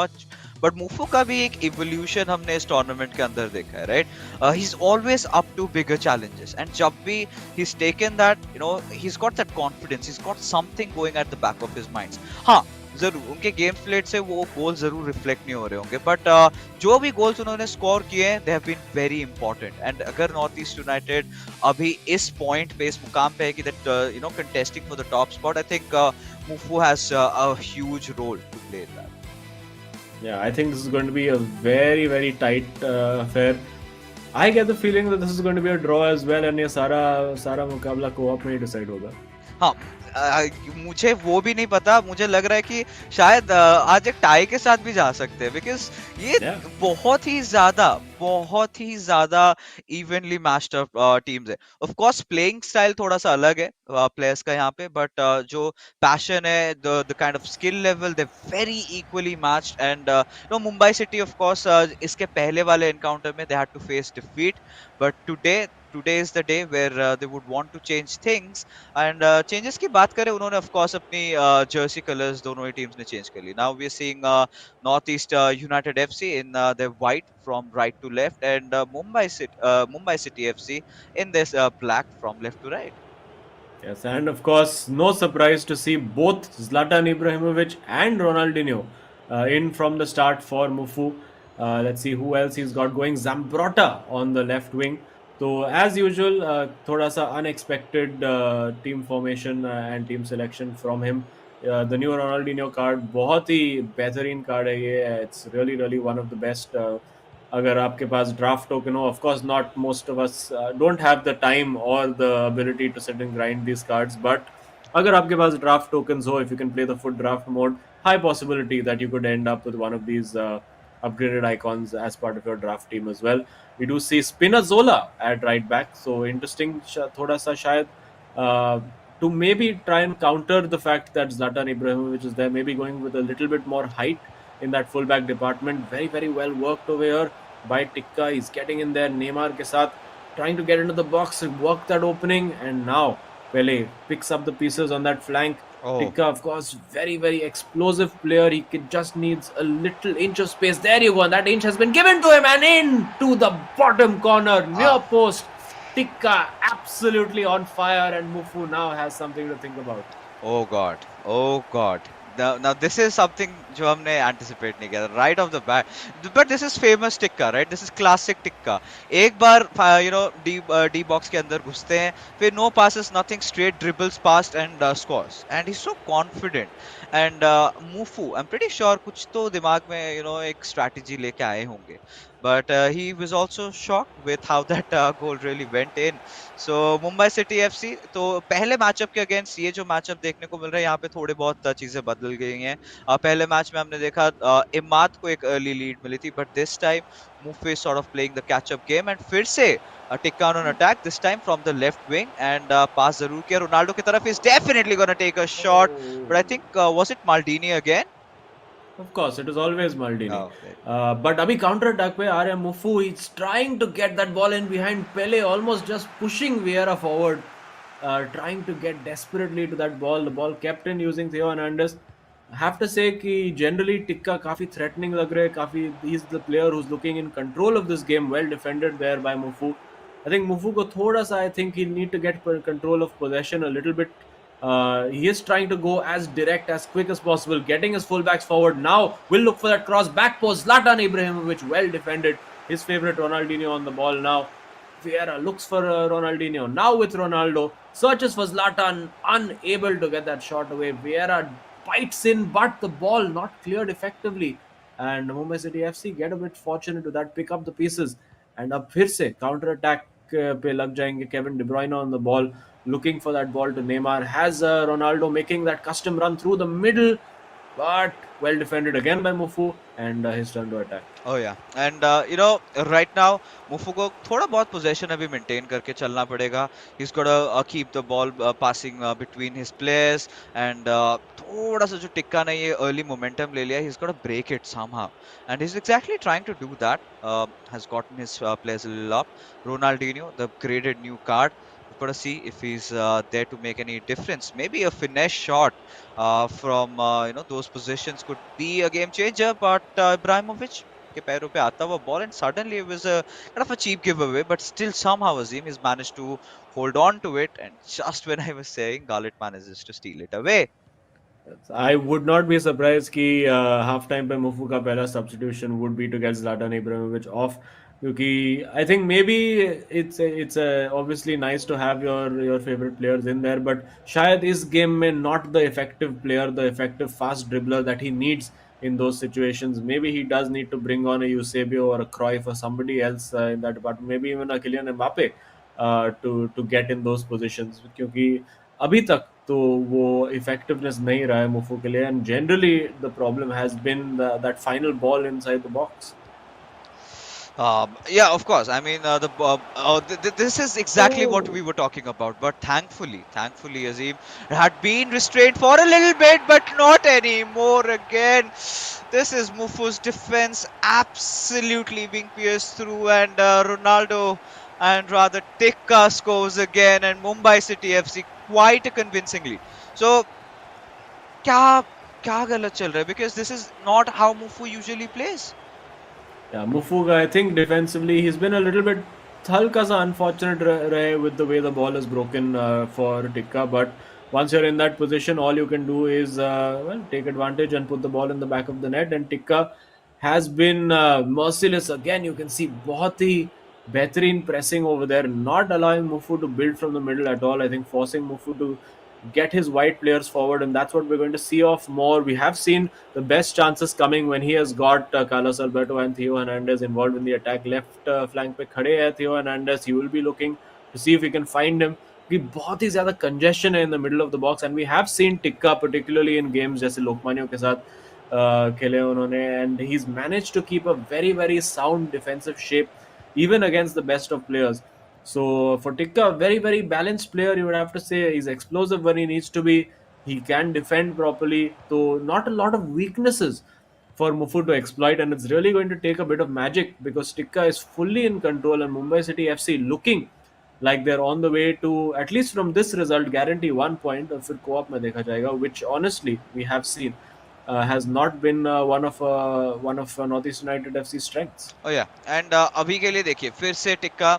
but Mufu का भी एक इवोल्यूशन हमने इस टूर्नामेंट के अंदर देखा है, right? He is always up to bigger challenges, and जब भी he is taken that, you know, he is got that confidence, he is got something going at the back of his mind. हाँ, जरूर उनके game plate से वो गोल जरूर reflect नहीं हो रहे होंगे, बट जो भी गोल्स उन्होंने स्कोर किए हैं, they have been very important. And अगर नॉर्थ ईस्ट यूनाइटेड अभी इस पॉइंट पे, इस मुकाम पे है कि that, you know, contesting for the top spot, I think Mufu has a huge role to play in that. Yeah, I think this is going to be a very, very tight affair. I get the feeling that this is going to be a draw as well, and ये सारा मुकाबला co-op में ही decide होगा. हाँ, मुझे वो भी नहीं पता. मुझे लग रहा है कि शायद आज एक टाई के साथ भी जा सकते हैं, बिकॉज ये Yeah. बहुत ही ज्यादा इवनली मैच्ड अप टीम्स है. ऑफ कोर्स प्लेइंग स्टाइल थोड़ा सा अलग है प्लेयर्स का यहाँ पे, बट जो पैशन है, the kind of skill level, they very equally matched. And no, Mumbai City of course इसके पहले वाले एनकाउंटर में they had to face defeat, but today is the day where they would want to change things. And changes की बात करें, उन्होंने of course अपनी jersey colours दोनों ही टीम्स ने चेंज कर ली. Now we are seeing North East United FC in their white from right to left, and Mumbai City FC in this black from left to right. Yes, and of course, no surprise to see both Zlatan Ibrahimovic and Ronaldinho in from the start for Mufu. Let's see who else he's got going. Zambrotta on the left wing. So as usual, thoda sa unexpected team formation and team selection from him. The new Ronaldinho card, बहुत ही बेहतरीन card है ये. It's really one of the best. अगर आपके पास draft token हो, of course not most of us don't have the time और the ability to sit and grind these cards, but अगर आपके पास ड्राफ्ट टोकन्स हो, if you can play the full draft mode, high possibility that you could end up with one of these upgraded icons as part of your draft team as well. We do see Spinazzola at right back, so interesting thoda sa shayad to maybe try and counter the fact that Zlatan Ibrahimovic is there, maybe going with a little bit more height in that fullback department. Very well worked over here by Tikka. He's getting in there Neymar ke sath, trying to get into the box and work that opening, and now Pele picks up the pieces on that flank. Tikka, of course, very explosive player. He just needs a little inch of space. There you go, and that inch has been given to him, and into the bottom corner, near post. Tikka absolutely on fire, and Mufu now has something to think about. Oh God. Now this is something जो हमने anticipate नहीं किया था right off the bat. But this is famous Tikka, right? This is classic Tikka. एक बार you know D box के अंदर घुसते हैं, फिर no passes, nothing, straight dribbles past and scores. And he's so confident. And Mufu, I'm pretty sure कुछ तो दिमाग में you know एक strategy लेके आए होंगे. But he was also shocked with how that goal really went in. So Mumbai City FC, तो पहले मैचअप के अगेंस्ट ये जो मैचअप देखने को मिल रहा है, यहाँ पे थोड़े बहुत चीजें बदल गई हैं. पहले मैच में हमने देखा इमाद को एक अर्ली लीड मिली थी, but this time Mufu is sort of playing the catch up game, and फिर से Tikka on attack, this time from the left wing, and pass जरूर किया रोनाल्डो की तरफ. Is definitely gonna take a shot, but I think was it Maldini again? Of course, it is always Maldini. But abhi counter attack pe aa rahe hain Mufu. He's trying to get that ball in behind Pele, almost just pushing Vieira forward, trying to get desperately to that ball. The ball kept in using Theo Hernandez. I have to say कि generally Tikka काफी threatening लग रहे, काफी he's the player who's looking in control of this game. Well defended there by Mufu. I think Mufu को थोड़ा सा, I think he'll need to get control of possession a little bit. He is trying to go as direct, as quick as possible, getting his fullbacks forward. Now will look for that cross, back post, Zlatan Ibrahimovic, well defended. His favorite Ronaldinho on the ball now. Vieira looks for Ronaldinho. Now with Ronaldo, searches for Zlatan, unable to get that shot away. Vieira bites in, but the ball not cleared effectively. And Mumbai City FC get a bit fortunate to that, pick up the pieces. And अब फिर से counter attack पे लग जाएंगे. Kevin De Bruyne on the ball, looking for that ball to Neymar. Has Ronaldo making that custom run through the middle, but well defended again by Mufu, and his turn to attack. Oh yeah, and you know right now Mufu को थोड़ा बहुत possession अभी maintain करके चलना पड़ेगा. He's got to keep the ball passing between his players, and थोड़ा सा जो टिक्का ने ये early momentum ले लिया, he's got to break it somehow, and he's exactly trying to do that. Has gotten his players a little up. Ronaldinho, the upgraded new card, got to see if he's there to make any difference. Maybe a finesse shot from those positions could be a game changer. But Ibrahimovic के पैरों पे आता हुआ ball, and suddenly it was a kind of a cheap giveaway. But still, somehow Azim has managed to hold on to it. And just when I was saying, Galit manages to steal it away. I would not be surprised कि half time पे मुफू का पहला substitution would be to get Zlatan Ibrahimovic off, क्योंकि I think maybe it's obviously nice to have your favourite players in there, but शायद इस game में not the effective player, the effective fast dribbler that he needs in those situations. Maybe he does need to bring on a Eusebio or a Cruyff or somebody else in that department, maybe even a Kylian Mbappe to get in those positions, क्योंकि अभी तक तो वो effectiveness नहीं रहा है मुफू के लिए, and generally the problem has been that final ball inside the box. Yeah, of course. I mean, this is exactly what we were talking about. But thankfully, Azim had been restrained for a little bit, but not anymore again. This is Mufu's defense absolutely being pierced through, and Ronaldo and rather Tikka scores again, and Mumbai City FC quite convincingly. So, क्या क्या गलत चल रहा है? Because this is not how Mufu usually plays. Yeah, Mufuga, I think defensively he's been a little bit halka sa unfortunate rahe with the way the ball is broken for Tikka. But once you're in that position, all you can do is take advantage and put the ball in the back of the net. And Tikka has been merciless again. You can see बहुत ही बेहतरीन pressing over there, not allowing Mufu to build from the middle at all. I think forcing Mufu to get his wide players forward, and that's what we're going to see off more. We have seen the best chances coming when he has got Carlos Alberto and Theo Hernandez involved in the attack. Left flank पे खड़े हैं Theo Hernandez. He will be looking to see if he can find him. कि बहुत ही ज़्यादा congestion है in the middle of the box, and we have seen Tikka particularly in games जैसे लोकमान्य के साथ खेले उन्होंने, and he's managed to keep a very very sound defensive shape even against the best of players. So for Tikka, very, very balanced player, you would have to say. He's explosive when he needs to be. He can defend properly. So not a lot of weaknesses for Mufu to exploit, and it's really going to take a bit of magic because Tikka is fully in control, and Mumbai City FC looking like they're on the way to, at least from this result, guarantee 1 point. और फिर co-op में देखा जाएगा, which honestly we have seen has not been one of Northeast United FC's strengths. Oh yeah, and अभी के लिए देखिए फिर से टिक्का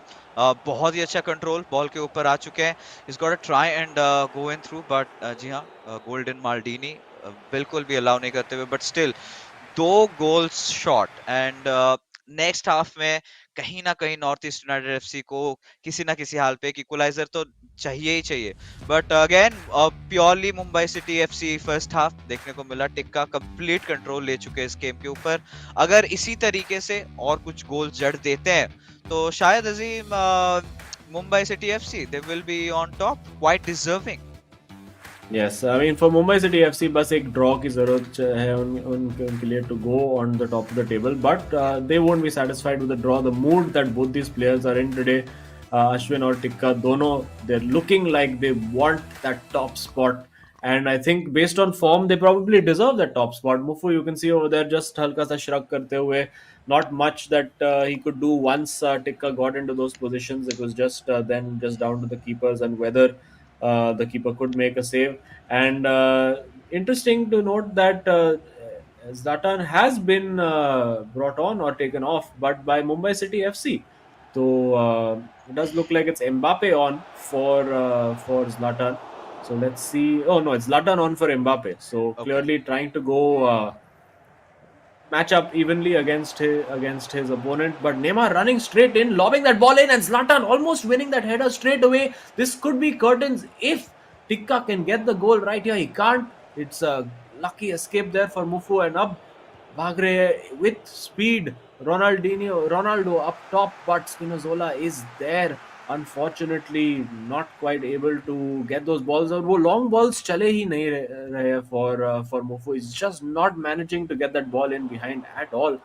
बहुत ही अच्छा कंट्रोल बॉल के ऊपर आ चुके हैं. He's got to try and go in through, but जी हाँ, गोल्डन माल्डीनी बिल्कुल भी अलाउ नहीं करते हुए, but still 2 goals short, and next half में कहीं ना कहीं नॉर्थ ईस्ट यूनाइटेड एफसी को किसी ना किसी हाल पे एक इक्वलाइजर तो चाहिए ही चाहिए. But again purely Mumbai city FC first half देखने को मिला. टिक्का कंप्लीट कंट्रोल ले चुके हैं इस गेम के ऊपर. अगर इसी तरीके से और कुछ गोल जड़ देते हैं तो शायद Azeem Mumbai city FC they will be on top, quite deserving. Yes, I mean for Mumbai City FC बस एक draw की ज़रूरत है उनके लिए to go on the top of the table, but they won't be satisfied with the draw. The mood that both these players are in today, Ashwin और Tikka, दोनों they're looking like they want that top spot, and I think based on form they probably deserve that top spot. Mufu, you can see over there just हल्का सा shrug करते हुए, not much that he could do once Tikka got into those positions. It was just then just down to the keepers and whether the keeper could make a save. And interesting to note that Zlatan has been brought on or taken off, but by Mumbai City FC. So it does look like it's Mbappe on for Zlatan. So let's see. Oh no, it's Zlatan on for Mbappe. So Okay. clearly trying to go match up evenly against his opponent, but Neymar running straight in, lobbing that ball in, and Zlatan almost winning that header straight away. This could be curtains if Tikka can get the goal right here. He can't. It's a lucky escape there for Mufu, and up Bagre with speed. Ronaldo up top, but Spinazzola is there. Unfortunately, not quite able to get those balls out. वो long balls चले ही नहीं रहे for Mufu. He's just not managing to get that ball in behind at all,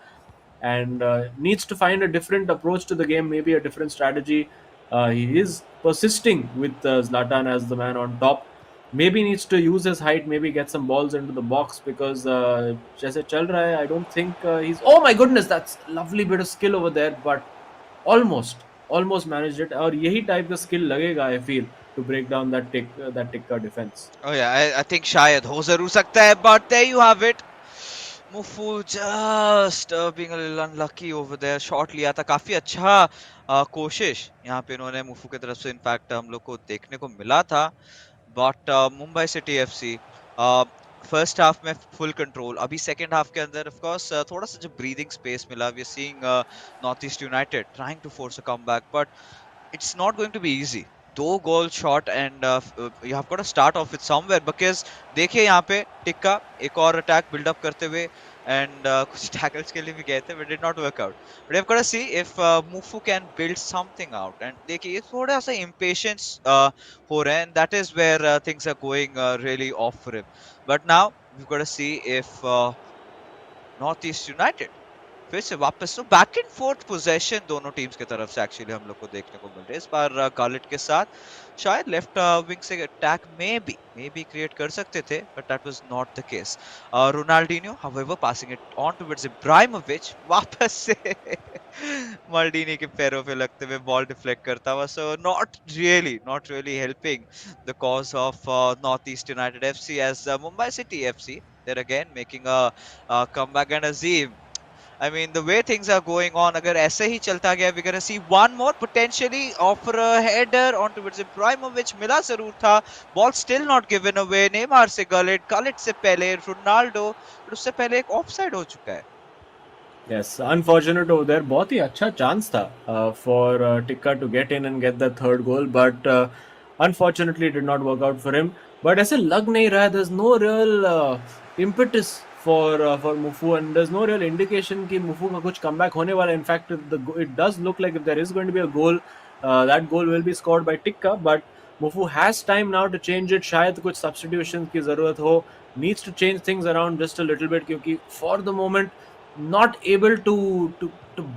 and needs to find a different approach to the game, maybe a different strategy. He is persisting with Zlatan as the man on top. Maybe needs to use his height, maybe get some balls into the box because जैसे चल रहा है, I don't think he's. Oh my goodness, that's lovely bit of skill over there, but almost almost managed it. और यही type का skill लगेगा I feel to break down that Tikka defense. Oh yeah, I think शायद हो जरूर सकता है, but there you have it. Mufu just being a little unlucky over there. Shot लिया था, काफी अच्छा कोशिश यहाँ पे इन्होंने मुफू की तरफ से इनफैक्ट हम लोग को देखने को मिला था, but Mumbai city FC first half में फुल कंट्रोल, अभी सेकंड हाफ के अंदर ऑफ कोर्स थोड़ा सा जो ब्रीदिंग स्पेस मिला, we are seeing North East United trying to force a comeback, but it's not going to be easy. दो goal shot and you have got to start off with somewhere, because देखिए यहाँ पे टिक्का एक और attack buildup करते हुए and कुछ tackles के लिए भी गए थे but did not work out. But I've got to see if Mufu can build something out. And देखिए ये थोड़ा सा impatience हो रहे हैं, and that is where things are going really off for him. But now we've got to see if Northeast United फिर से वापस, तो बैक एंड फोर्थ पोजेशन दोनों टीम्स की तरफ से एक्चुअली हम लोग को देखने को मिल रही है इस बार। गालेट के साथ शायद लेफ्ट विंग से अटैक में भी क्रिएट कर सकते थे, but that was not the case. Ronaldinho however passing it on towards Ibrahimovic, वापस से मल्डीनी के पैरों पे लगते हुए बॉल डिफ्लेक्ट करता हुआ, so not really helping the cause of North East United FC as Mumbai city FC they're again making a comeback. And Azim, I mean, the way things are going on, अगर ऐसे ही चलता गया, we're gonna see one more potentially offer a header on towards Ibrahimovic, मिला जरूर था, ball still not given away, Neymar से गलिट से पहले रोनाल्डो, और उससे पहले एक ऑफसाइड हो चुका है। Yes, unfortunate over there. बहुत ही अच्छा chance था for Tikka to get in and get the third goal, but unfortunately it did not work out for him. But ऐसे लग नहीं रहा है, there's no real impetus for Mufu, and there's no real indication कि Mufu का कुछ comeback होने वाला है. In fact, it does look like if there is going to be a goal, that goal will be scored by Tikka, but Mufu has time now to change it. शायद कुछ substitutions की ज़रूरत हो, needs to change things around just a little bit, क्योंकि for the moment not able to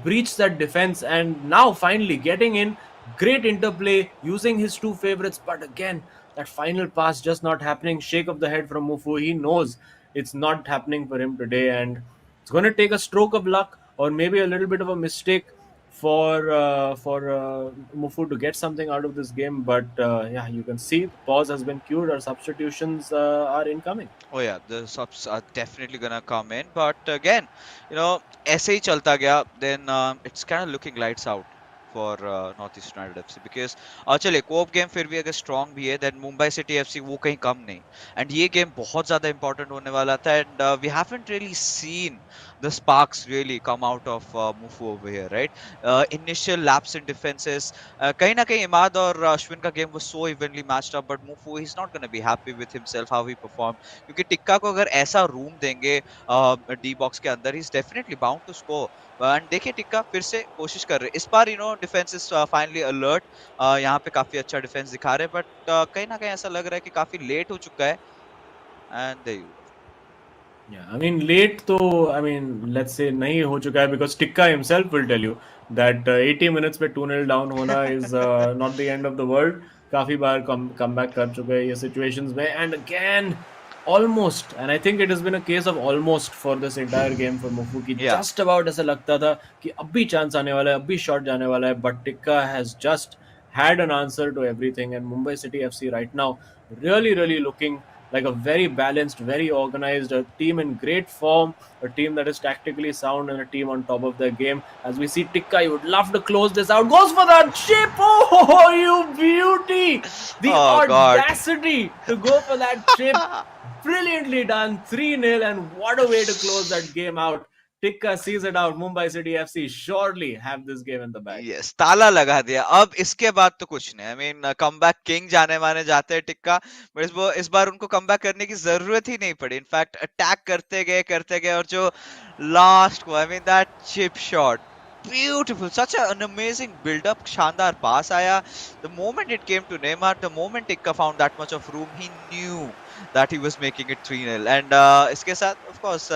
breach that defense, and now finally getting in, great interplay using his two favorites, but again that final pass just not happening. Shake of the head from Mufu, he knows it's not happening for him today, and it's going to take a stroke of luck or maybe a little bit of a mistake for Mufu to get something out of this game. But yeah, you can see the pause has been cured, or substitutions are incoming. Oh yeah, the subs are definitely gonna come in, but again, ऐसे ही चलता गया, then it's kind of looking lights out for Northeast United FC, because चलिए कोप game फिर भी अगर strong भी है, then Mumbai city FC वो कहीं कम नहीं, एंड ये गेम बहुत ज्यादा इंपॉर्टेंट होने वाला था, and we haven't really seen the sparks really come out of Mufu over here, right? Initial laps in defenses, कहीं ना कहीं इमाद और अश्विन का game was so evenly matched up, but Mufu, he's not going to be happy with himself how he performed, क्योंकि टिक्का को अगर ऐसा room देंगे डी बॉक्स के अंदर, he's definitely bound to score. And देखिए टिक्का फिर से कोशिश कर रहे, इस बार डिफेंस इज फाइनली अलर्ट, यहाँ पे काफी अच्छा डिफेंस दिखा रहे, बट कहीं ना कहीं ऐसा लग रहा है कि काफी लेट हो चुका है, and there you go. Yeah, I mean late तो I mean let's say नहीं हो चुका है, because Tikka himself will tell you that 80 minutes पे 2-0 down होना is not the end of the world. काफी बार comeback कर चुके हैं ये situations में, and again almost, and I think it has been a case of almost for this entire game for Mufu की Yeah. just about ऐसा लगता था कि अब भी chance आने वाला है, अब भी shot जाने वाला है, but Tikka has just had an answer to everything, and Mumbai City FC right now really looking like a very balanced, very organized, a team in great form, a team that is tactically sound, and a team on top of their game. As we see Tikka, you would love to close this out. Goes for that chip! Oh, you beauty! The audacity to go for that chip. Brilliantly done. 3-0, and what a way to close that game out. Tikka sees it out. Mumbai City FC surely have this game in the bag. Yes, ताला लगा दिया, अब इसके बाद तो कुछ नहीं. I mean comeback king जाने माने जाते हैं टिक्का, बट इस बार उनको कमबैक करने की जरूरत ही नहीं पड़ी. इनफैक्ट अटैक करते गए और जो लास्ट को, I mean that chip shot, beautiful, such an amazing build up, शानदार पास आया. The moment it came to Neymar, the moment Tikka found that much of room, he knew that he was making it 3-0. And इसके साथ of course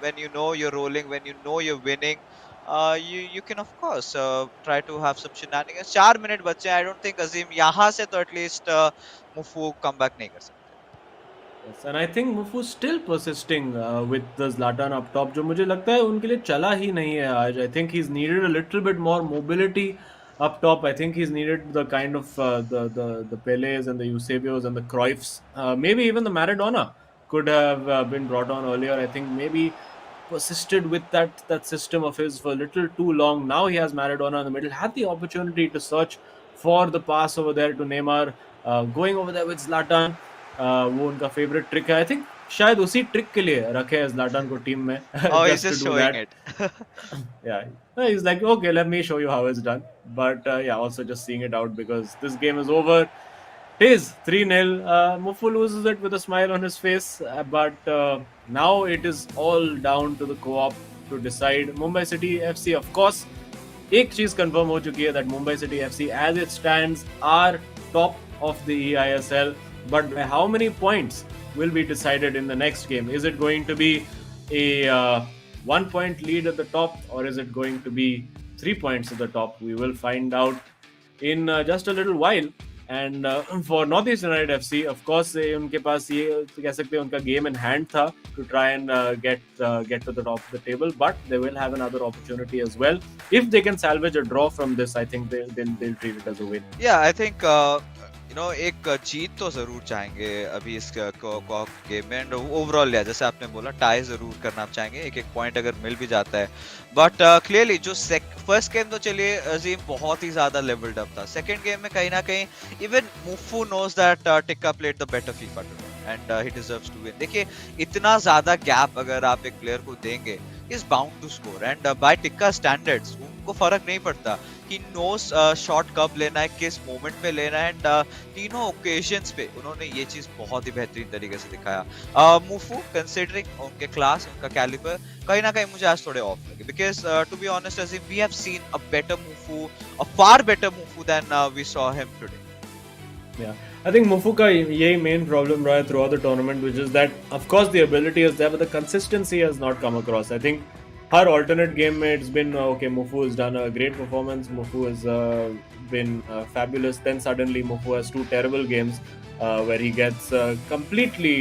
when you know you're rolling, when you know you're winning, you can of course try to have some shenanigans. 4 minute बचे, I don't think अजीम यहाँ से तो at least मुफू comeback नहीं कर सकते. Yes, and I think Mufu still persisting with the Zlatan up top, जो मुझे लगता है उनके लिए चला ही नहीं है आज. I think he's needed a little bit more mobility up top. I think he's needed the kind of the Peles and the Eusebios and the Cruyffs. Maybe even the Maradona could have been brought on earlier. I think maybe persisted with that system of his for a little too long. Now he has Maradona in the middle. Had the opportunity to search for the pass over there to Neymar, going over there with Zlatan. वो उनका favourite trick है. I think शायद उसी trick के लिए रखे हैं Zlatan को टीम में, Oh, he's just to just do showing that. it. Yeah, he's like, okay, let me show you how it's done. But yeah, also just seeing it out because this game is over. It is 3-0. Mufu loses it with a smile on his face. But now it is all down to the co-op to decide. Mumbai City FC, of course, एक चीज confirm हो चुकी है that Mumbai City FC, as it stands, are top of the eISL. But by how many points will be decided in the next game? Is it going to be a 1 point lead at the top, or is it going to be 3 points at the top? We will find out in just a little while. And for Northeast United FC, of course, उनके पास ये कह सकते हैं उनका game in hand था to try and get to the top of the table, but they will have another opportunity as well. If they can salvage a draw from this, I think they'll treat it as a win. Yeah, I think एक जीत तो जरूर चाहेंगे अभी इस game में, and overall जैसे आपने बोला टाई जरूर करना चाहेंगे, एक पॉइंट अगर मिल भी जाता है. बट क्लियरली जो फर्स्ट गेम तो चलिए अजीम बहुत ही ज्यादा लेवल्ड अप था. सेकंड गेम में कहीं ना कहीं even Mufu knows that Tikka played the better FIFA today and he deserves to win. देखिए इतना ज्यादा गैप अगर आप एक प्लेयर को देंगे, is bound to score, and by टिक्का स्टैंडर्ड्स उनको फर्क नहीं पड़ता कि नोस शॉट कब लेना है, किस मोमेंट पे लेना है, एंड तीनों ओकेजन्स पे उन्होंने ये चीज बहुत ही बेहतरीन तरीके से दिखाया. मुफू कंसीडरिंग उनके क्लास, उनका कैलिबर, कहीं ना कहीं मुझे आज थोड़े ऑफ लगे, because to be honest we have seen a better Mufu, a far better Mufu than we saw him today. Yeah, I think Mufu का यही main problem रहा है throughout the tournament, which is that of course the ability is there, but the consistency has not come across. I think her alternate game में it's been okay. Mufu has done a great performance. Mufu has been fabulous. Then suddenly Mufu has two terrible games where he gets completely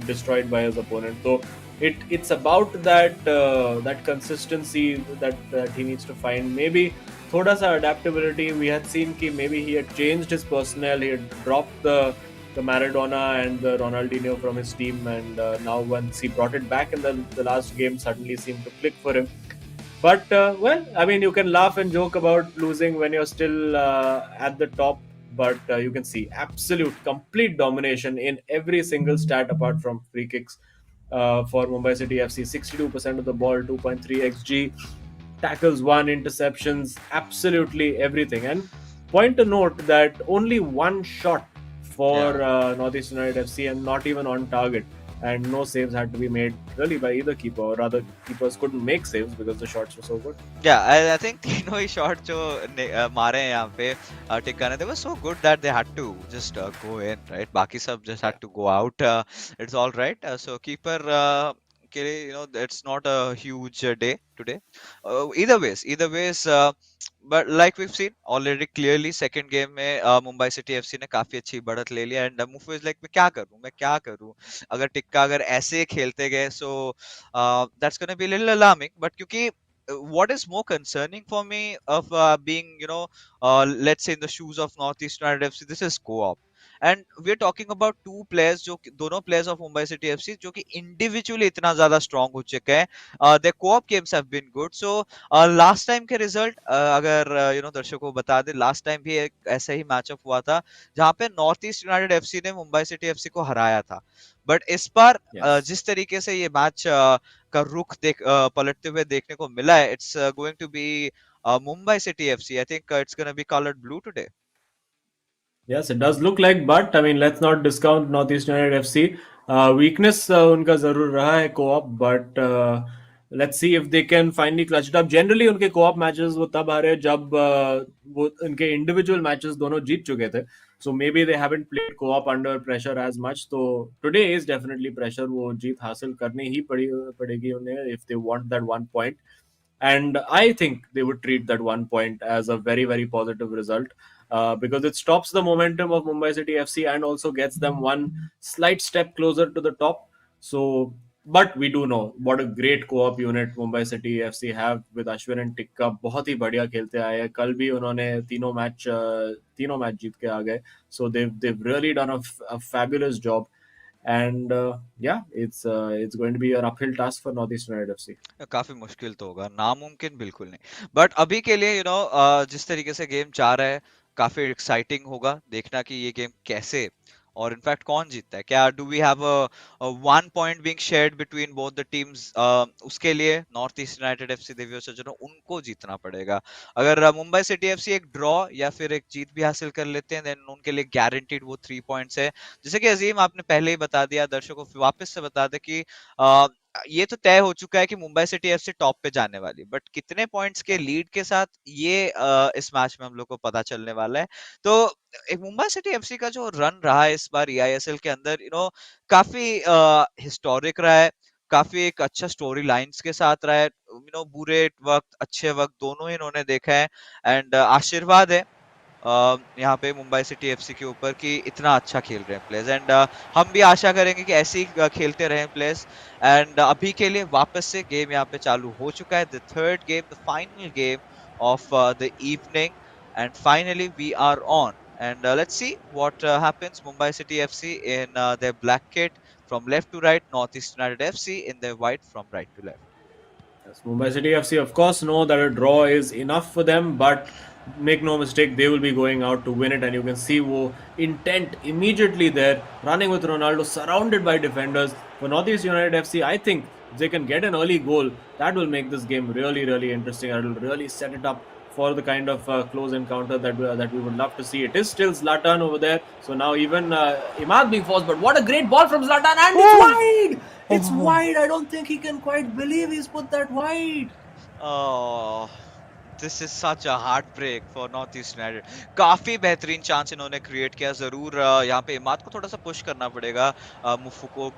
destroyed by his opponent. So it's about that consistency that he needs to find. Maybe थोड़ा सा adaptability. We had seen कि maybe he had changed his personnel. He had dropped the Maradona and the Ronaldinho from his team, and now once he brought it back in the last game, suddenly seemed to click for him. But well, I mean, you can laugh and joke about losing when you're still at the top, but you can see absolute complete domination in every single stat apart from free kicks for Mumbai City FC. 62% of the ball, 2.3 xg, tackles, 1 interceptions, absolutely everything. And point to note that only one shot for Northeast United FC, and not even on target, and no saves had to be made really by either keeper, or rather keepers couldn't make saves because the shots were so good. Yeah, I think तीनों ही shot जो मारे हैं यहाँ पे टिक्का ने, they were so good that they had to just go in, right? बाकी सब just had to go out. It's all right. So keeper के लिए it's not a huge day today. Either ways. But like we've seen already clearly, second game में Mumbai city FC ने काफी अच्छी बढ़त ले लिया, एंड मुफू इज लाइक मैं क्या करूं अगर टिक्का अगर ऐसे खेलते गए. So that's gonna be little alarming, but क्योंकि what is more concerning for me of being let's say in the shoes of Northeast United FC, this is co-op, and we're talking about two players जो दोनों players of Mumbai City FC जो कि individually इतना ज्यादा strong हो चुके हैं. their co-op games have been good. So last time के रिजल्ट अगर दर्शकों को बता दे, लास्ट टाइम भी एक ऐसा ही मैचअप हुआ था जहां पे नॉर्थ ईस्ट यूनाइटेड एफसी ने मुंबई सिटी एफसी को हराया था. बट इस बार जिस तरीके से ये मैच का रुख पलटते हुए देखने को मिला है, it's going to be Mumbai city FC. I think it's gonna be coloured blue today. Yes, it does look like, but I mean, let's not discount Northeast United FC. Weakness उनका जरूर रहा है co-op, but let's see if they can finally clutch it up. Generally उनके co-op matches वो तब आ रहे हैं जब वो उनके individual matches दोनों जीत चुके थे. So maybe they haven't played co-op under pressure as much. So today is definitely pressure. वो जीत हासिल करनी ही पड़ेगी उन्हें if they want that 1 point. And I think they would treat that 1 point as a very, very positive result. Because it stops the momentum of Mumbai City FC and also gets them one slight step closer to the top. So But we do know what a great co-op unit Mumbai City FC have with Ashwin and Tikka. बहुत ही बढ़िया खेलते आए हैं. कल भी उन्होंने तीनों match जीत के आ गए. So they've really done a fabulous job. And yeah, it's going to be an uphill task for Northeast United FC. काफी मुश्किल तो होगा, नामुमकिन बिल्कुल नहीं, बट अभी के लिए जिस तरीके से गेम जा रहा है काफी एक्साइटिंग होगा देखना कि ये गेम कैसे और इनफैक्ट कौन जीतता है। क्या do we have a one point being shared between both the teams? उसके लिए नॉर्थ ईस्ट यूनाइटेड एफसी देवियों सज्जनों उनको जीतना पड़ेगा। अगर मुंबई सिटी एफसी एक ड्रॉ या फिर एक जीत भी हासिल कर लेते हैं देन उनके लिए गारंटीड वो 3 पॉइंट्स है। जैसे कि अजीम आपने पहले ही बता दिया, दर्शकों को वापस से बता दे कि ये तो तय हो चुका है कि मुंबई सिटी एफसी टॉप पे जाने वाली, बट कितने पॉइंट्स के लीड के साथ ये इस मैच में हम लोग को पता चलने वाला है। तो एक मुंबई सिटी एफसी का जो रन रहा है इस बार ईआईएसएल के अंदर काफी हिस्टोरिक रहा है, काफी एक अच्छा स्टोरी लाइंस के साथ रहा है। बुरे वक्त अच्छे वक्त दोनों ही इन्होंने देखा है एंड आशीर्वाद है यहाँ पे मुंबई सिटी एफसी के ऊपर कि इतना अच्छा खेल रहे हैं प्लेयर्स एंड हम भी आशा करेंगे कि ऐसे ही खेलते रहें प्लेयर्स। एंड अभी के लिए वापस से गेम यहाँ पे चालू हो चुका है, the third game, the final game of the evening and finally we are on and let's see what happens. Mumbai City FC in their black kit from left to right, Northeast United FC in their white from right to left. Yes, Mumbai City FC, of course, know that a draw is enough for them, but make no mistake, they will be going out to win it. And you can see wo intent immediately there, running with Ronaldo, surrounded by defenders. For Northeast United FC, I think if they can get an early goal, that will make this game really, really interesting. And it will really set it up for the kind of close encounter that we would love to see. It is still Zlatan over there, so now even Imaad being forced. But what a great ball from Zlatan, and it's wide. It's wide. I don't think he can quite believe he's put that wide. Oh, this is such a heartbreak for North East United. काफी बेहतरीन chance इन्होंने create किया, जरूर यहाँ पे इमाद को थोड़ा सा पुश करना पड़ेगा मुफू को,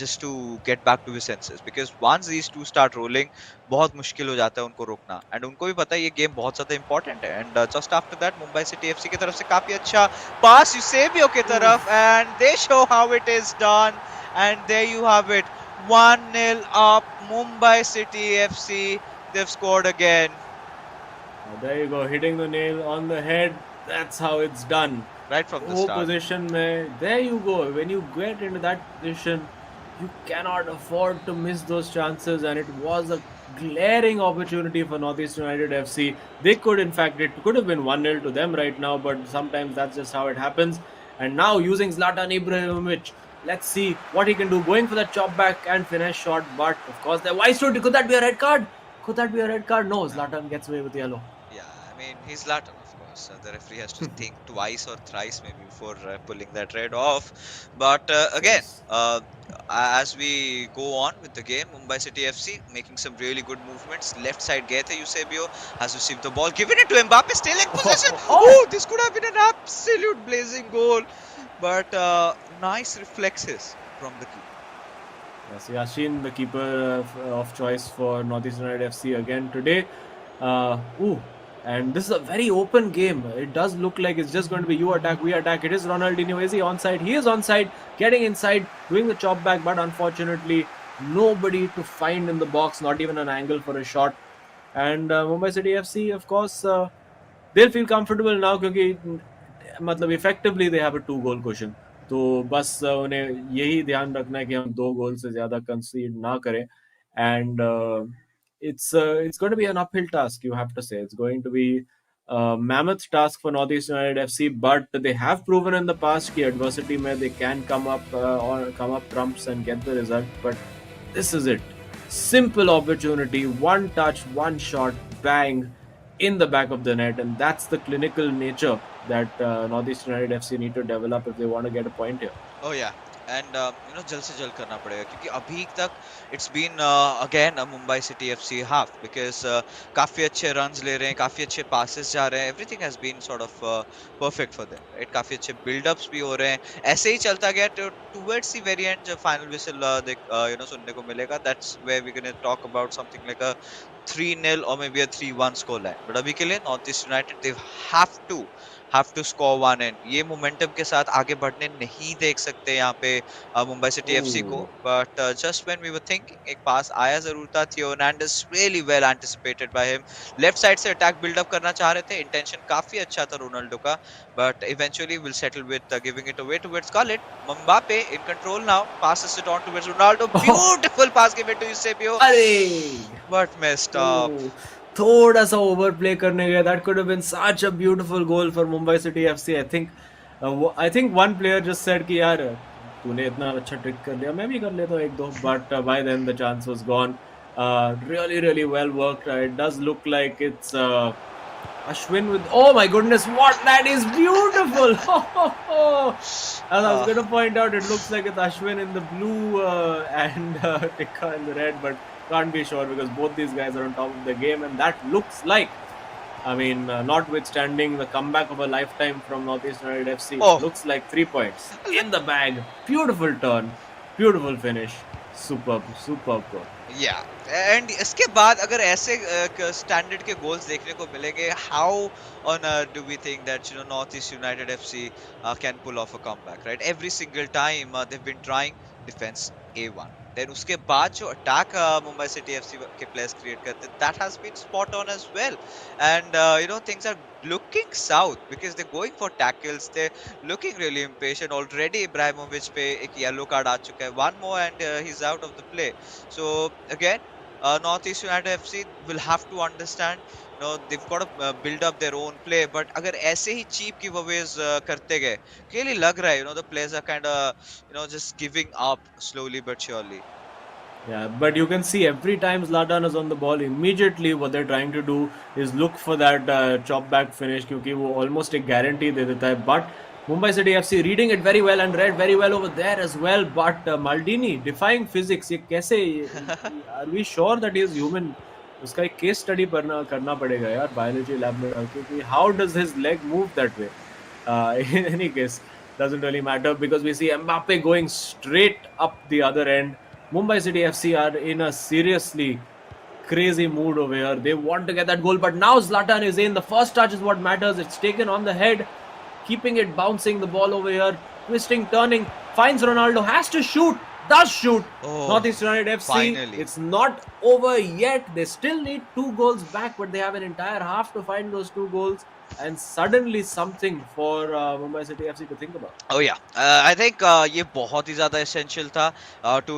just to get back to his senses, because once these two start rolling बहुत मुश्किल हो जाता है उनको रोकना एंड उनको भी पता है ये गेम बहुत ज्यादा इंपॉर्टेंट है। And just after that Mumbai city FC की तरफ से काफी अच्छा पास यूसेबियो की तरफ and they show how it is done and there you have it, 1-0 up Mumbai City FC. They've scored again. There you go, hitting the nail on the head. That's how it's done. Right from the start. Position mein, there you go. When you get into that position, you cannot afford to miss those chances, and it was a glaring opportunity for Northeast United FC. They could, in fact, it could have been 1-0 to them right now, but sometimes that's just how it happens. And now using Zlatan Ibrahimovic, let's see what he can do, going for that chop back and finesse shot. But of course, they're wise to it. Could that be a red card? Could that be a red card? No, Zlatan gets away with yellow. Yeah, I mean, he's Zlatan, of course. The referee has to think twice or thrice maybe before pulling that red off. But again, as we go on with the game, Mumbai City FC making some really good movements. Left side gaya the Eusebio has received the ball, given it to Mbappe, still in possession. Oh, this could have been an absolute blazing goal. But nice reflexes from the keeper. Yes, Ashwin, the keeper of choice for Northeast United FC again today. And this is a very open game. It does look like it's just going to be you attack, we attack. It is Ronaldinho. Is he onside? He is onside, getting inside, doing the chop back, but unfortunately, nobody to find in the box, not even an angle for a shot. And Mumbai City FC, of course, they'll feel comfortable now because effectively they have a 2-goal cushion. तो बस उन्हें यही ध्यान रखना है कि हम 2 गोल से ज्यादा कंसीड ना करें and it's going to be an uphill task, you have to say. It's going to be a mammoth task for Northeast United FC, but they have proven in the past कि adversity में they can come up trumps and get the result. But this is it, simple opportunity, one touch, one shot, bang, in the back of the net, and that's the clinical nature that Northeast United FC need to develop if they want to get a point here. Oh yeah, and जल्द से जल्द करना पड़ेगा क्योंकि अभी तक it's been again a Mumbai City FC half because काफी अच्छे runs ले रहे हैं, काफी अच्छे passes जा रहे हैं, everything has been sort of perfect for them, right? काफी अच्छे build-ups भी हो रहे हैं, ऐसे ही चलता गया towards the very end जब final whistle सुनने को मिलेगा, that's where we're going to talk about something like a 3-0 or maybe a 3-1 scoreline. But अभी के लिए Northeast United they have to have to score one in. ये momentum के साथ आगे बढ़ने नहीं देख सकते यहाँ पे मुंबई सिटी एफसी को. Oh. But just when we were thinking, एक पास आया जरूर था. Theo Hernandez really well anticipated by him. Left side से अटैक बिल्डअप करना चाह रहे थे. इंटेंशन काफी अच्छा था रोनाल्डो का, but eventually will settle with giving it away towards Khalid. Mbappe in control now, passes it on towards Ronaldo. Oh. Beautiful pass given to Eusebio, अरे but messed up. Oh, थोड़ा सा ओवरप्ले करने गया. That could have been such a beautiful goal for Mumbai City FC. I think one player just said कि यार तूने इतना अच्छा ट्रिक कर लिया, मैं भी कर लेता हूँ एक दो. But by then the chance was gone. Really well worked. It does look like it's Ashwin with. Oh my goodness, what that is beautiful! As I was going to point out, it looks like it's Ashwin in the blue and Tikka in the red, but can't be sure because both these guys are on top of the game, and that looks like. I mean, notwithstanding the comeback of a lifetime from Northeast United FC, looks like 3 points in the bag. Beautiful turn, beautiful finish, superb goal. या and इसके बाद अगर ऐसे standard के goals देखने को मिलेंगे, how on do we think that North East United FC can pull off a comeback, right? Every single time they have been trying defence A1, then उसके बाद जो अटैक मुंबई सिटी एफसी के players create करते हैं, that has been spot on as well. And things are looking south because they're going for tackles, they're looking really impatient. Already Ibrahimovic पे एक yellow card आ चुका है, one more and he's out of the play. So again, Northeast United FC will have to understand, they've got to build up their own play, but अगर ऐसे ही cheap giveaways करते गए, clearly लग रहा है the players are kind of just giving up slowly but surely. Yeah, but you can see every time Zlatan is on the ball, immediately what they're trying to do is look for that chop back finish, क्योंकि वो almost एक guarantee दे देता है. But Mumbai City FC reading it very well and read very well over there as well. But Maldini defying physics, ये कैसे? Are we sure that he is human? उसका एक case study करना पड़ेगा यार biology lab में, क्योंकि how does his leg move that way? In any case, doesn't really matter because we see Mbappe going straight up the other end. Mumbai City FC are in a seriously crazy mood over here. They want to get that goal, but now Zlatan is in. The first touch is what matters. It's taken on the head, keeping it bouncing. The ball over here, twisting, turning, finds Ronaldo, has to shoot, does shoot. Northeast United FC. Finally. It's not over yet. They still need 2 goals back, but they have an entire half to find those 2 goals. And suddenly something for Mumbai City FC to think about. Oh yeah, I think ये बहुत ही ज़्यादा essential था to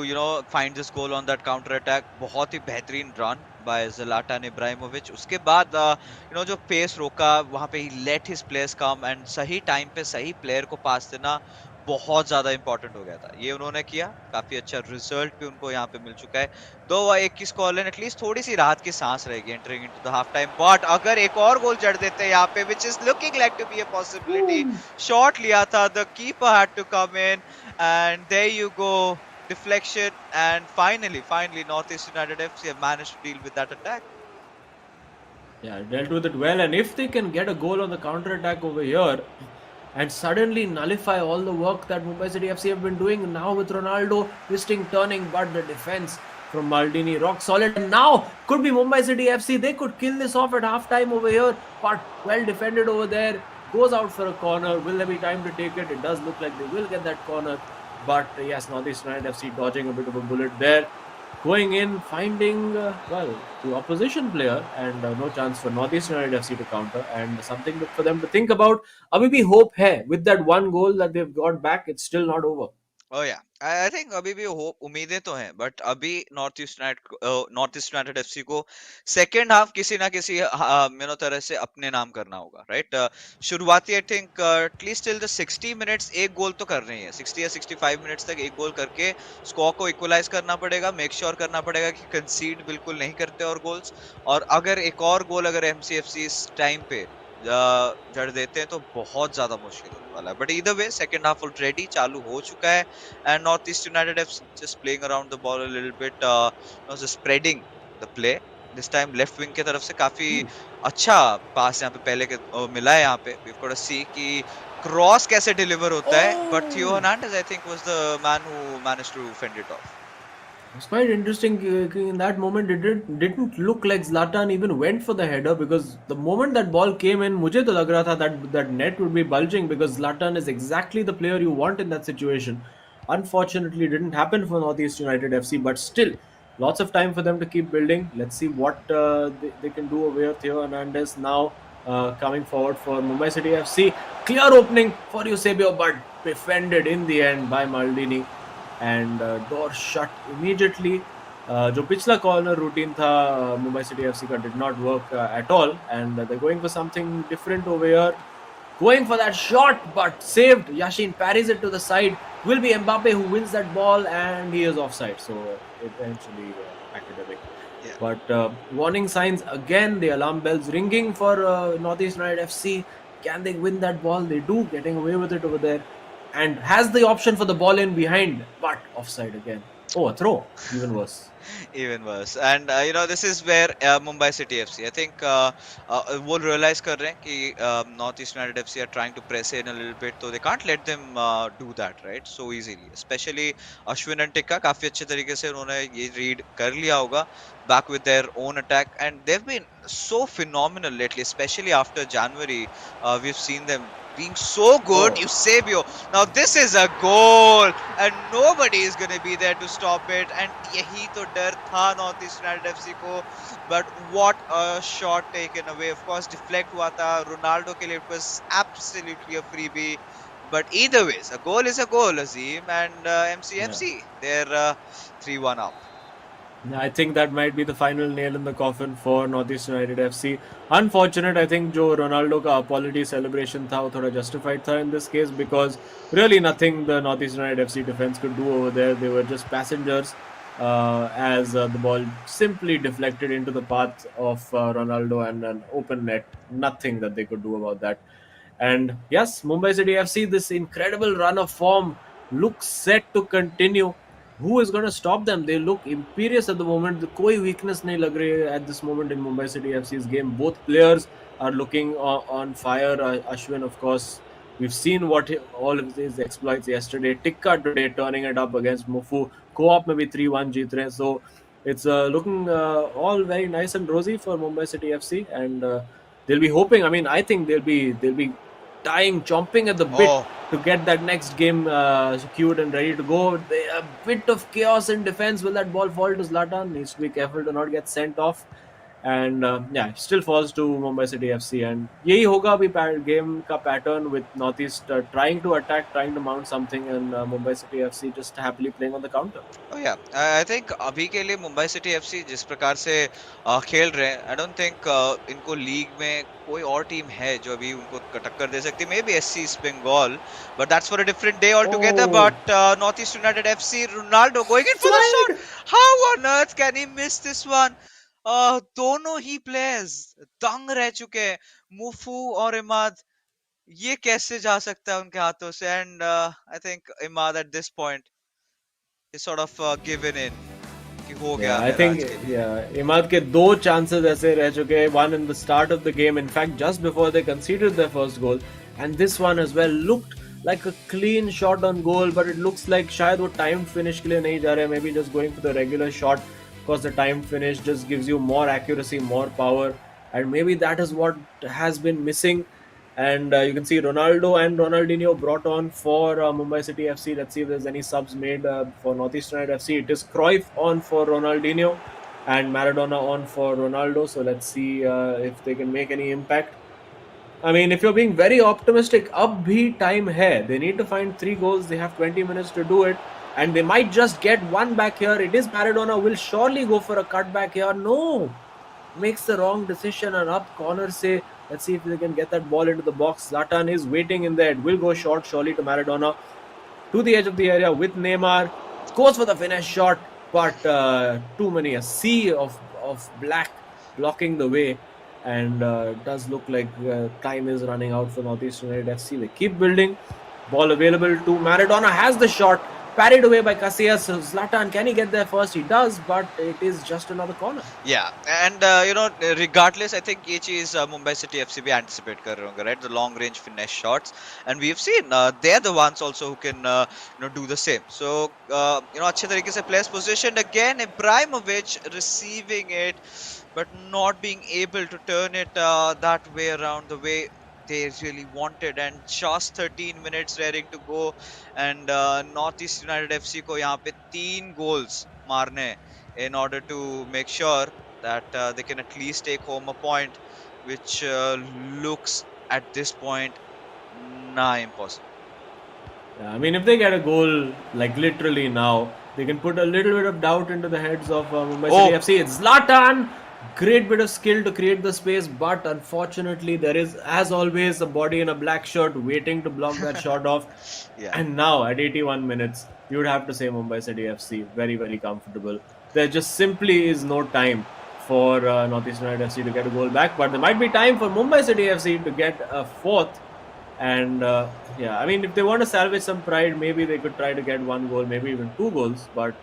find this goal on that counter attack. बहुत ही बेहतरीन run by Zlatan Ibrahimovic. उसके बाद जो pace रोका, वहाँ पे he let his players come and सही time पे सही player को pass देना बहुत ज्यादा इंपॉर्टेंट हो गया था. ये उन्होंने किया, काफी अच्छा रिजल्ट भी उनको यहाँ पे मिल चुका है. 2-1 की स्कोर लाइन, एटलीस्ट थोड़ी सी राहत की सांस रहेगी entering into the half time. But अगर एक और गोल जड़ देते हैं यहाँ पे, which is looking like to be a possibility. Shot लिया था, the keeper had to come in and there you go, deflection, and finally Northeast United FC have managed to deal with that attack. Yeah, dealt with it well, and if they can get a goal on the counter attack over here and suddenly nullify all the work that Mumbai City FC have been doing now with Ronaldo twisting, turning, but the defense from Maldini rock solid. And now could be Mumbai City FC. They could kill this off at half time over here, but well defended over there. Goes out for a corner. Will there be time to take it? It does look like they will get that corner. But yes, Northeast United FC dodging a bit of a bullet there. Going in, finding, the opposition player, and no chance for Northeast United FC to counter, and something for them to think about. Abhi bhi hope hai. With that one goal that they've got back, it's still not over. Oh yeah, I think अभी भी hope, उम्मीदें तो हैं, but अभी north East United FC को second half किसी ना किसी तरह से अपने नाम करना होगा, राइट? शुरुआती I think at least till the 60 minutes एक गोल तो कर रही है. 60 या 65 मिनट्स तक एक गोल करके स्कोर को इक्वलाइज करना पड़ेगा, मेक श्योर करना पड़ेगा कि कंसीड बिल्कुल नहीं करते और गोल्स. और अगर एक और गोल अगर एमसीएफसी इस टाइम पे जड़ देते हैं तो बहुत ज्यादा मुश्किल होने वाला है. But either way second half already चालू हो चुका है and north East United FC just playing around the ball a little bit, just spreading the play. This time left wing की तरफ से काफी अच्छा पास यहाँ पे पहले के मिला है. यहाँ पे वी गॉट टू सी कि क्रॉस कैसे डिलीवर होता है, but Theo Hernandez I think was the man who managed to fend it off. It's quite interesting. In that moment, it didn't look like Zlatan even went for the header, because the moment that ball came in, मुझे तो लग रहा था that net would be bulging, because Zlatan is exactly the player you want in that situation. Unfortunately, it didn't happen for Northeast United FC, but still, lots of time for them to keep building. Let's see what they can do away with Theo Hernandez now coming forward for Mumbai City FC. Clear opening for Eusebio, but defended in the end by Maldini. And door shut immediately. जो पिछला corner routine था Mumbai city FC का did not work at all, and they're going for something different over here. Going for that shot, but saved. Yashin parries it to the side. Will be Mbappe who wins that ball, and he is offside. So eventually academic. Yeah. But warning signs again. The alarm bells ringing for Northeast United FC. Can they win that ball? They do, getting away with it over there, and has the option for the ball in behind, but offside again. Oh, a throw. Even worse. Even worse. And this is where Mumbai City FC, I think वो realize कर रहे हैं कि North East United FC are trying to press in a little bit, so they can't let them do that right so easily. Especially Ashwin and Tikka काफी अच्छे तरीके से उन्होंने ये read कर लिया होगा, back with their own attack, and they've been so phenomenal lately, especially after January. We've seen them being so good. Oh. Eusebio. Now this is a goal, and nobody is going to be there to stop it. And यही तो डर था North East United FC को. But what a shot taken away. Of course, deflect हुआ था. Ronaldo के लिए it was absolutely a freebie. But either ways, a goal is a goal, Azim. And MCFC, they're 3-1 up. I think that might be the final nail in the coffin for Northeast United FC. Unfortunate, I think जो Ronaldo का apology celebration था वो थोड़ा justified था in this case, because really nothing the Northeast United FC defense could do over there. They were just passengers as the ball simply deflected into the path of Ronaldo and an open net. Nothing that they could do about that. And yes, Mumbai City FC, this incredible run of form looks set to continue. Who is going to stop them? They look imperious at the moment. कोई weakness नहीं लग रही है at this moment in Mumbai City FC's game. Both players are looking on fire. Ashwin, of course, we've seen all of his exploits yesterday. Tikka today turning it up against Mufu. Co-op में भी 3-1 जीत रहे हैं. So it's looking all very nice and rosy for Mumbai City FC, and they'll be hoping. I mean, I think they'll be chomping at the bit to get that next game secured and ready to go. A bit of chaos in defense. Will that ball fall to Zlatan? Needs to be careful to not get sent off. And still falls to Mumbai City FC. And यही होगा अभी game का pattern with Northeast trying to attack, trying to mount something, and Mumbai City FC just happily playing on the counter. Oh yeah, I think अभी के लिए Mumbai city FC जिस प्रकार से खेल रहे हैं, I don't think इनको लीग में कोई और टीम है जो अभी उनको टक्कर दे सकती है. Maybe SC East Bengal, but that's for a different day altogether. Oh. But Northeast United FC, Ronaldo going in for the shot. How on earth can he miss this one? दोनों ही players दंग रह चुके हैं, मुफू और इमाद. ये कैसे जा सकता है उनके हाथों से? And I think Imad at this point is sort of given in कि हो गया. I think इमाद के दो chances ऐसे रह चुके हैं. One in the start of the game, in fact, just before they conceded their first goal, and this one as well looked like a clean shot on goal, but it looks like शायद वो timed finish के लिए नहीं जा रहे. Maybe just going for the regular shot, because the timed finish just gives you more accuracy, more power, and maybe that is what has been missing. And you can see Ronaldo and Ronaldinho brought on for Mumbai City FC. Let's see if there's any subs made for Northeast United FC. It is Cruyff on for Ronaldinho and Maradona on for Ronaldo. So let's see if they can make any impact. I mean, if you're being very optimistic, अब भी time है. They need to find 3 goals. They have 20 minutes to do it. And they might just get one back here. It is Maradona. Will surely go for a cutback here. No! Makes the wrong decision, and up corner say, let's see if they can get that ball into the box. Zlatan is waiting in there. It will go short surely to Maradona. To the edge of the area with Neymar. Goes for the finish shot, but too many. A sea of black blocking the way. And it does look like time is running out for Northeast United FC. They keep building. Ball available to Maradona. Has the shot. parried away by Casillas. Zlatan, can he get there first? He does, but it is just another corner. Yeah, and regardless, I think ये चीज Mumbai City FC भी anticipate कर रहे होंगे, right? The long range finesse shots, and we've seen they're the ones also who can do the same. So अच्छे तरीके से players positioned again. Ibrahimovic receiving it, but not being able to turn it that way around the way they really wanted, and just 13 minutes raring to go, and Northeast United FC को यहाँ पे 3 goals मारने in order to make sure that they can at least take home a point, which looks at this point nigh impossible. Yeah, I mean, if they get a goal, like literally now, they can put a little bit of doubt into the heads of Mumbai City FC. It's Zlatan! Great bit of skill to create the space, but unfortunately, there is, as always, a body in a black shirt waiting to block that shot off. Yeah. And now, at 81 minutes, you would have to say Mumbai City FC, very, very comfortable. There just simply is no time for Northeast United FC to get a goal back, but there might be time for Mumbai City FC to get a fourth. And yeah, I mean, if they want to salvage some pride, maybe they could try to get 1 goal, maybe even 2 goals, but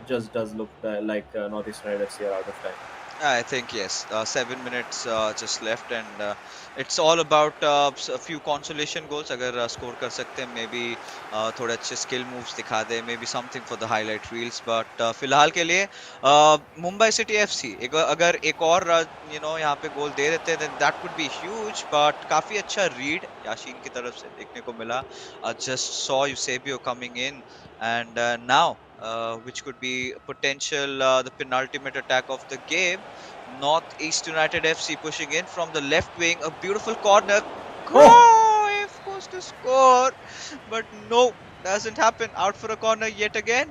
just does look like Northeast United FC are out of time. I think yes. 7 minutes just left, and it's all about a few consolation goals. अगर score कर सकते हैं, maybe थोड़े अच्छे skill moves दिखा दे, maybe something for the highlight reels. But फिलहाल के लिए Mumbai City FC अगर एक और यहाँ पे गोल दे देते हैं, then that would be huge. But काफी अच्छा read याशीन की तरफ से देखने को मिला. Just saw Eusebio coming in, and now. Which could be potential the penultimate attack of the game. Northeast United FC pushing in from the left wing, a beautiful corner. Cruyff goes to score, but no, doesn't happen. Out for a corner yet again.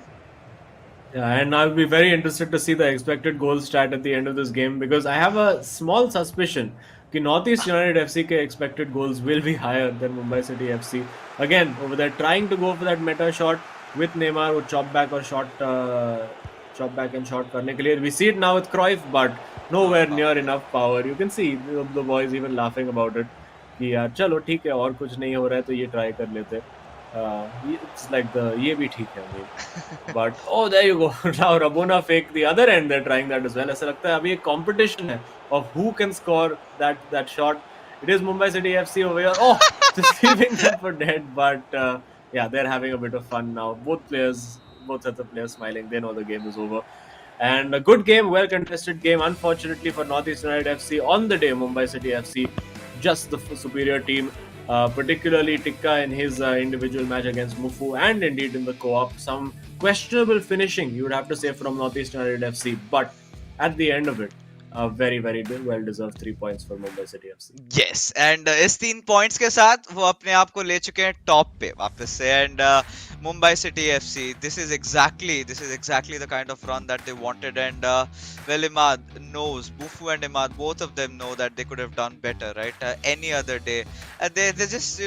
Yeah, and I'll be very interested to see the expected goal stat at the end of this game, because I have a small suspicion that Northeast United FC ke expected goals will be higher than Mumbai City FC. Again, over there trying to go for that meta shot with Neymar, वो chop back और chop back and shot करने के लिए. We see it now with Cruyff, but nowhere near enough power. You can see the boys even laughing about it. कि यार चलो ठीक है, और कुछ नहीं हो रहा है तो ये try कर लेते. It's like ये भी ठीक है. I mean. But oh, there you go. Now Rabona fake the other end. They're trying that as well. ऐसा लगता है अभी एक competition है of who can score that shot. It is Mumbai City FC over here. Oh, just leaving them for dead, but. Yeah, they're having a bit of fun now. Both sets of players smiling. They know the game is over. And a good game, well contested game. Unfortunately for Northeast United FC, on the day Mumbai City FC, just the superior team. Particularly Tikka in his individual match against Mufu, and indeed in the co-op. Some questionable finishing, you would have to say, from Northeast United FC. But at the end of it, very, very well-deserved 3 points for Mumbai City FC. Yes, and इस 3 points के साथ वो अपने आप को ले चुके हैं top पे वापस से, and Mumbai City FC, this is exactly the kind of run that they wanted, and well, Imaad knows, Mufu and Imaad, both of them know that they could have done better, right? Any other day, and they just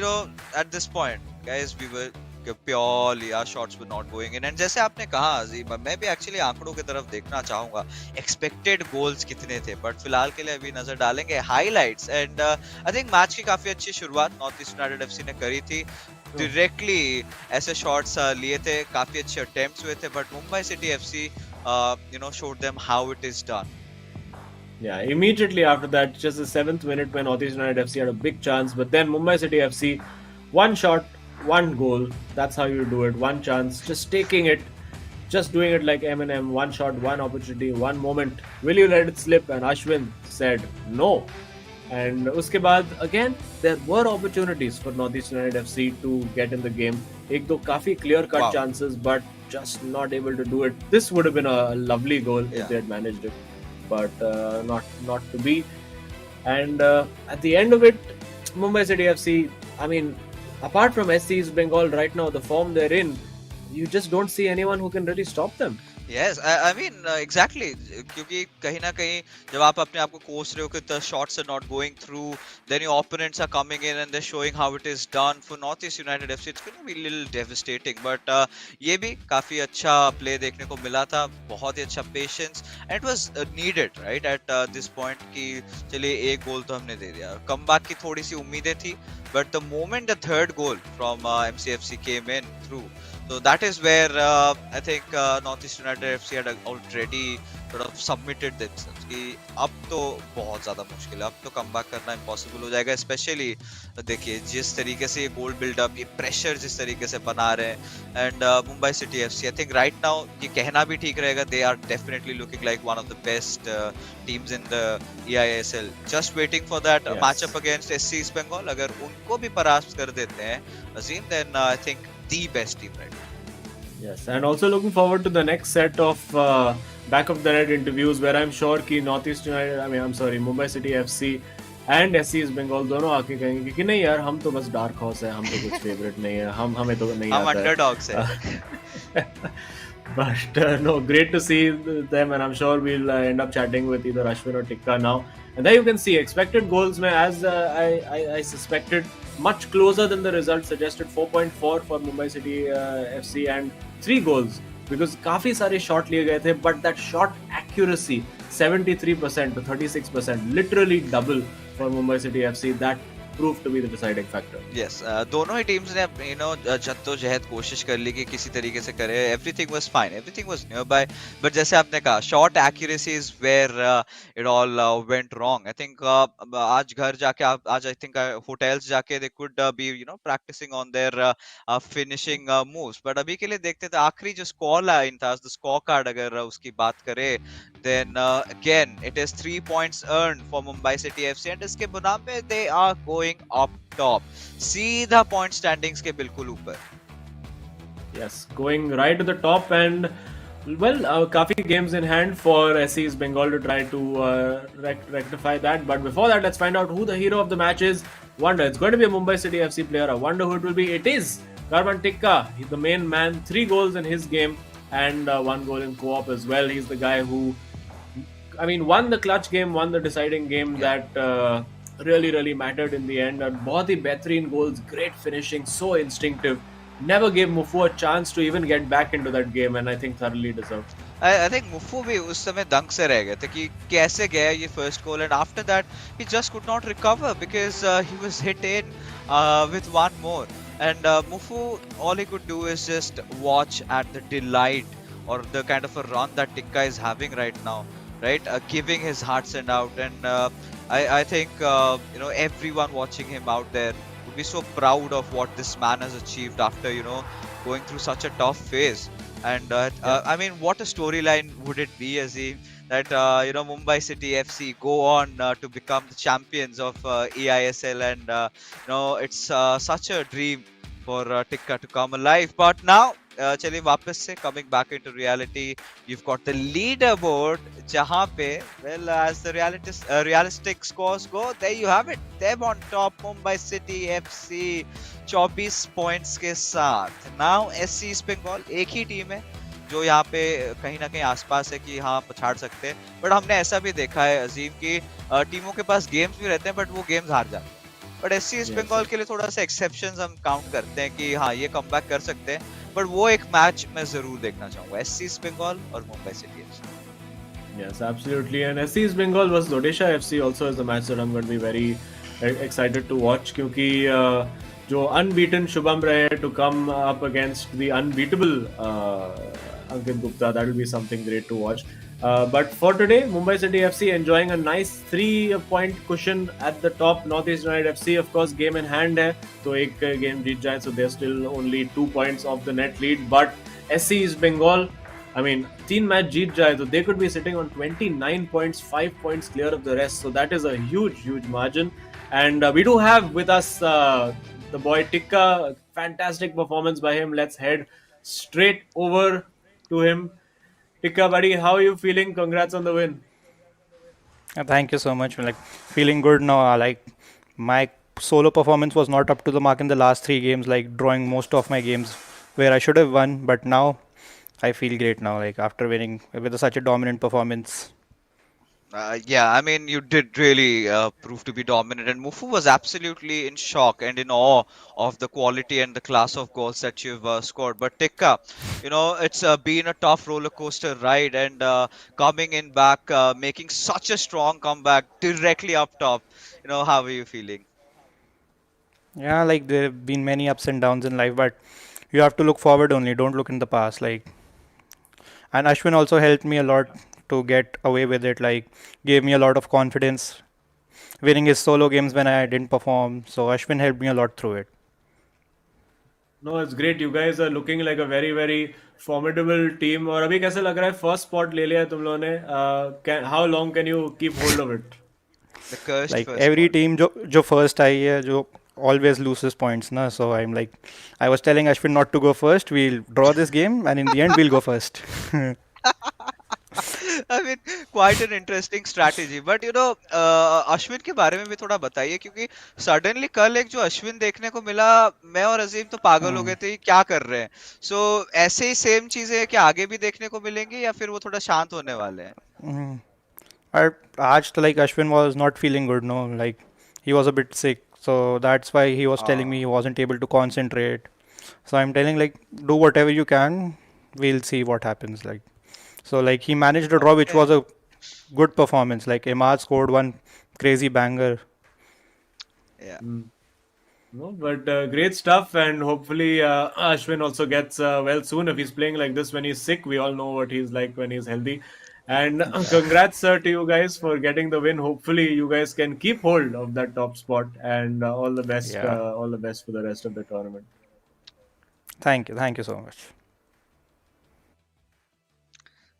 at this point, guys, we were purely our shots were not going in, and जैसे आपने कहा अजीम, मैं भी actually आंकड़ों की तरफ देखना चाहूंगा एक्सपेक्टेड गोल्स कितने थे, बट फिलहाल के लिए अभी नजर डालेंगे highlights, and I think match की काफी अच्छी शुरुआत नॉर्थ ईस्ट यूनाइटेड एफसी ने करी थी. डायरेक्टली ऐसे शॉट्स लिए थे, काफी अच्छे अटेम्प्ट्स हुए थे, but Mumbai city FC showed them how it is done. Yeah, immediately after that, just the 7th minute, when Northeast United FC had a big chance, but then Mumbai City FC, one shot, 1 goal. That's how you do it. 1 chance, just taking it, just doing it like Eminem. 1 shot, 1 opportunity, 1 moment. Will you let it slip? And Ashwin said no. And uske baad, again, there were opportunities for Northeast United FC to get in the game. Ek do kafi clear-cut chances, but just not able to do it. This would have been a lovely goal if they had managed it, but not to be. And at the end of it, Mumbai City FC, I mean, apart from SC East Bengal right now, the form they're in, you just don't see anyone who can really stop them. Yes, I mean exactly, क्योंकि कहीं ना कहीं जब आप अपने आप को कोस रहे हो कि the shots are not going through, then your opponents are coming in and they're showing how it is done. For Northeast United FC, it's going to be a little devastating, but ये भी काफी अच्छा play देखने को मिला था, बहुत ही अच्छा patience, and it was needed, right, at this point कि चलिए एक गोल तो हमने दे दिया. Comeback की थोड़ी सी उम्मीदें थी, but the moment the third goal from MCFC came in through, So that is where I think Northeast United FC had already sort of submitted themselves कि अब तो बहुत ज़्यादा मुश्किल है, अब तो कम करना impossible हो जाएगा, especially देखिए जिस तरीके से ये goal build up, ये pressure जिस तरीके से बना रहे हैं, and Mumbai City FC, I think right now ये कहना भी ठीक रहेगा, they are definitely looking like one of the best teams in the eISL. Just waiting for that Yes. matchup against SC East Bengal. अगर उनको भी परास्त कर देते हैं Azim, then I think the best team right now. Yes, and also looking forward to the next set of back of the net interviews where I'm sure कि Northeast United, I'm sorry, Mumbai City FC and SC East Bengal दोनों आके कहेंगे कि नहीं यार हम तो बस डार्क हॉर्स है, हम तो कुछ फेवरेट नहीं है, हमें तो नहीं हम आता है. underdogs हैं. But no, great to see them, and I'm sure we'll end up chatting with either Ashwin or Tikka now. And there you can see expected goals, mein, as I suspected, much closer than the result suggested. 4.4 for Mumbai City FC and 3 goals because काफी सारे shot लिए गए थे, but that shot accuracy 73% to 36%, literally double for Mumbai City FC. That proved to be the deciding factor. Yes, दोनों ही teams ने जद्दोजहद कोशिश कर ली कि किसी तरीके से करे. Everything was fine, everything was nearby, but जैसे आपने कहा, shot accuracy is where it all went wrong. I think आज घर जाके आज I think hotels जाके they could be practicing on their finishing moves. But अभी के लिए देखते थे आखिरी जो score line था, the scorecard अगर उसकी बात करें, then again it is 3 points earned for Mumbai City FC, and इसके बुनाम पे they are going up top, सीधा point standings के बिल्कुल ऊपर. Yes, going right to the top, and well, काफी games in hand for SC East Bengal to try to rectify that. But before that, let's find out who the hero of the match is. Wonder, it's going to be a Mumbai City FC player. I wonder who it will be. It is Tikka. He's the main man. 3 goals in his game and 1 goal in co-op as well. He's the guy who, won the clutch game, won the deciding game that really mattered in the end. And बहुत ही बेहतरीन goals, great finishing, so instinctive. Never gave Mufu a chance to even get back into that game, and I think thoroughly deserved. I think Mufu भी उस समय दंग से रह गए थे कि कैसे गया ये first goal, and after that he just could not recover because he was hit in with one more, and Mufu, all he could do is just watch at the delight or the kind of a run that Tikka is having right now, right? Giving his heart send out, and I think everyone watching him out there would be so proud of what this man has achieved after going through such a tough phase. And what a storyline would it be, Azim, that Mumbai City FC go on to become the champions of eISL, and it's such a dream for Tikka to come alive. But now चलिए वापस से coming back into reality, you've got the leaderboard जहाँ पे, well, as the realistic scores go, there you have it. They're on top, Mumbai City FC 24 points के साथ. Now SC East Bengal एक ही team है जो यहाँ पे कहीं ना कहीं आसपास है कि हाँ पछाड़ सकते हैं, बट हमने ऐसा भी देखा है अजीम की टीमों के पास गेम्स भी रहते हैं बट वो गेम्स हार जाते हैं. बट SC East Bengal के लिए थोड़ा सा एक्सेप्शंस हम काउंट करते हैं कि हाँ ये कमबैक कर सकते हैं, बट वो एक मैच मैं जरूर देखना चाहूंगा, SC East Bengal और Mumbai City FC. Yes, absolutely. And SC East Bengal versus Odisha FC also is a match that I'm going to be very excited to watch क्योंकि जो unbeaten Shubham Ray to come up against the unbeatable Ankit Gupta, that will be something great to watch. But for today, Mumbai City FC enjoying a nice 3-point cushion at the top. Northeast United FC, of course, game in hand hai, तो एक game जीत जाए, so they're still only 2 points off the net lead. But SC East Bengal, 3 match जीत जाए, so they could be sitting on 29 points, 5 points clear of the rest. So that is a huge margin. And we do have with us the boy Tikka. Fantastic performance by him. Let's head straight over to him. Tikka, buddy, how are you feeling? Congrats on the win. Thank you so much. Feeling good now. My solo performance was not up to the mark in the last 3 games, drawing most of my games where I should have won. But now I feel great now, after winning with such a dominant performance. You did really prove to be dominant, and Mufu was absolutely in shock and in awe of the quality and the class of goals that you've scored. But Tikka, it's been a tough roller coaster ride, and coming in back, making such a strong comeback directly up top. How are you feeling? Yeah, there have been many ups and downs in life, but You have to look forward only, don't look in the past. Like, and Ashwin also helped me a lot to get away with it. Like, gave me a lot of confidence, winning his solo games when I didn't perform. So Ashwin helped me a lot through it. No, it's great. You guys are looking like a very very formidable team. और अभी कैसे लग रहा है first spot ले लिया है तुम लोगों ने? How long can you keep hold of it? The cursed Like first every spot. team जो first आई है जो always loses points na. So I'm like, I was telling Ashwin not to go first. We'll draw this game, and in the end we'll go first. I mean, quite an interesting strategy. But Ashwin के बारे में भी थोड़ा बताइए, क्योंकि suddenly कल एक जो अश्विन देखने को मिला, मैं और अजीम तो पागल हो गए थे, ये क्या कर रहे हैं. सो ऐसे ही सेम चीजें क्या आगे भी देखने को मिलेंगी, या फिर वो थोड़ा शांत होने वाले हैं? Mm. Aaj to like Ashwin was not feeling good, no, like he was a bit sick, so that's why he was telling me he wasn't able to concentrate. So I'm telling like do whatever you can, we'll see what happens. Like so like he managed a draw, which Okay. was a good performance. Like Imaad scored one crazy banger. Yeah. No, but great stuff, and hopefully Ashwin also gets well soon. If he's playing like this when he's sick, we all know what he's like when he's healthy. And congrats, sir, to you guys for getting the win. Hopefully, you guys can keep hold of that top spot, and Yeah, all the best for the rest of the tournament. thank you so much.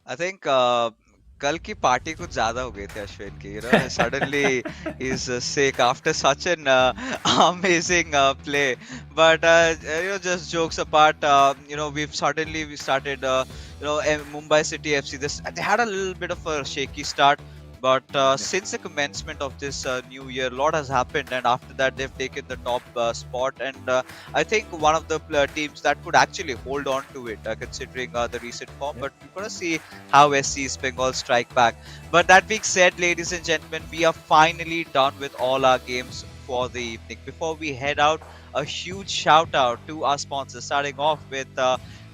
I think कल की party कुछ ज्यादा हो गई थी अश्विन की. Suddenly he's sick after such an amazing play. But just jokes apart, we started Mumbai City FC. They had a little bit of a shaky start, but since the commencement of this new year, a lot has happened, and after that they've taken the top spot, and I think one of the teams that could actually hold on to it, considering the recent form. But we're gonna see how SC East Bengal strike back. But that being said, ladies and gentlemen, we are finally done with all our games for the evening. Before we head out, a huge shout out to our sponsors, starting off with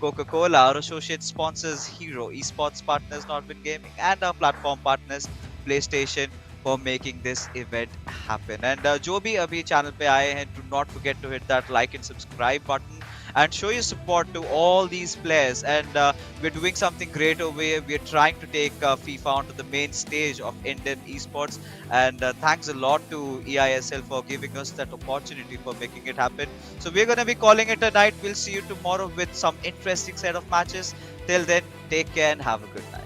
Coca-Cola, our associate sponsors Hero, esports partners Northwind Gaming, and our platform partners PlayStation for making this event happen. And जो भी अभी channel पे आए हैं, do not forget to hit that like and subscribe button and show your support to all these players. And we're doing something great over here. We're trying to take FIFA onto the main stage of Indian esports. And thanks a lot to eISL for giving us that opportunity for making it happen. So we're going to be calling it a night. We'll see you tomorrow with some interesting set of matches. Till then, take care and have a good night.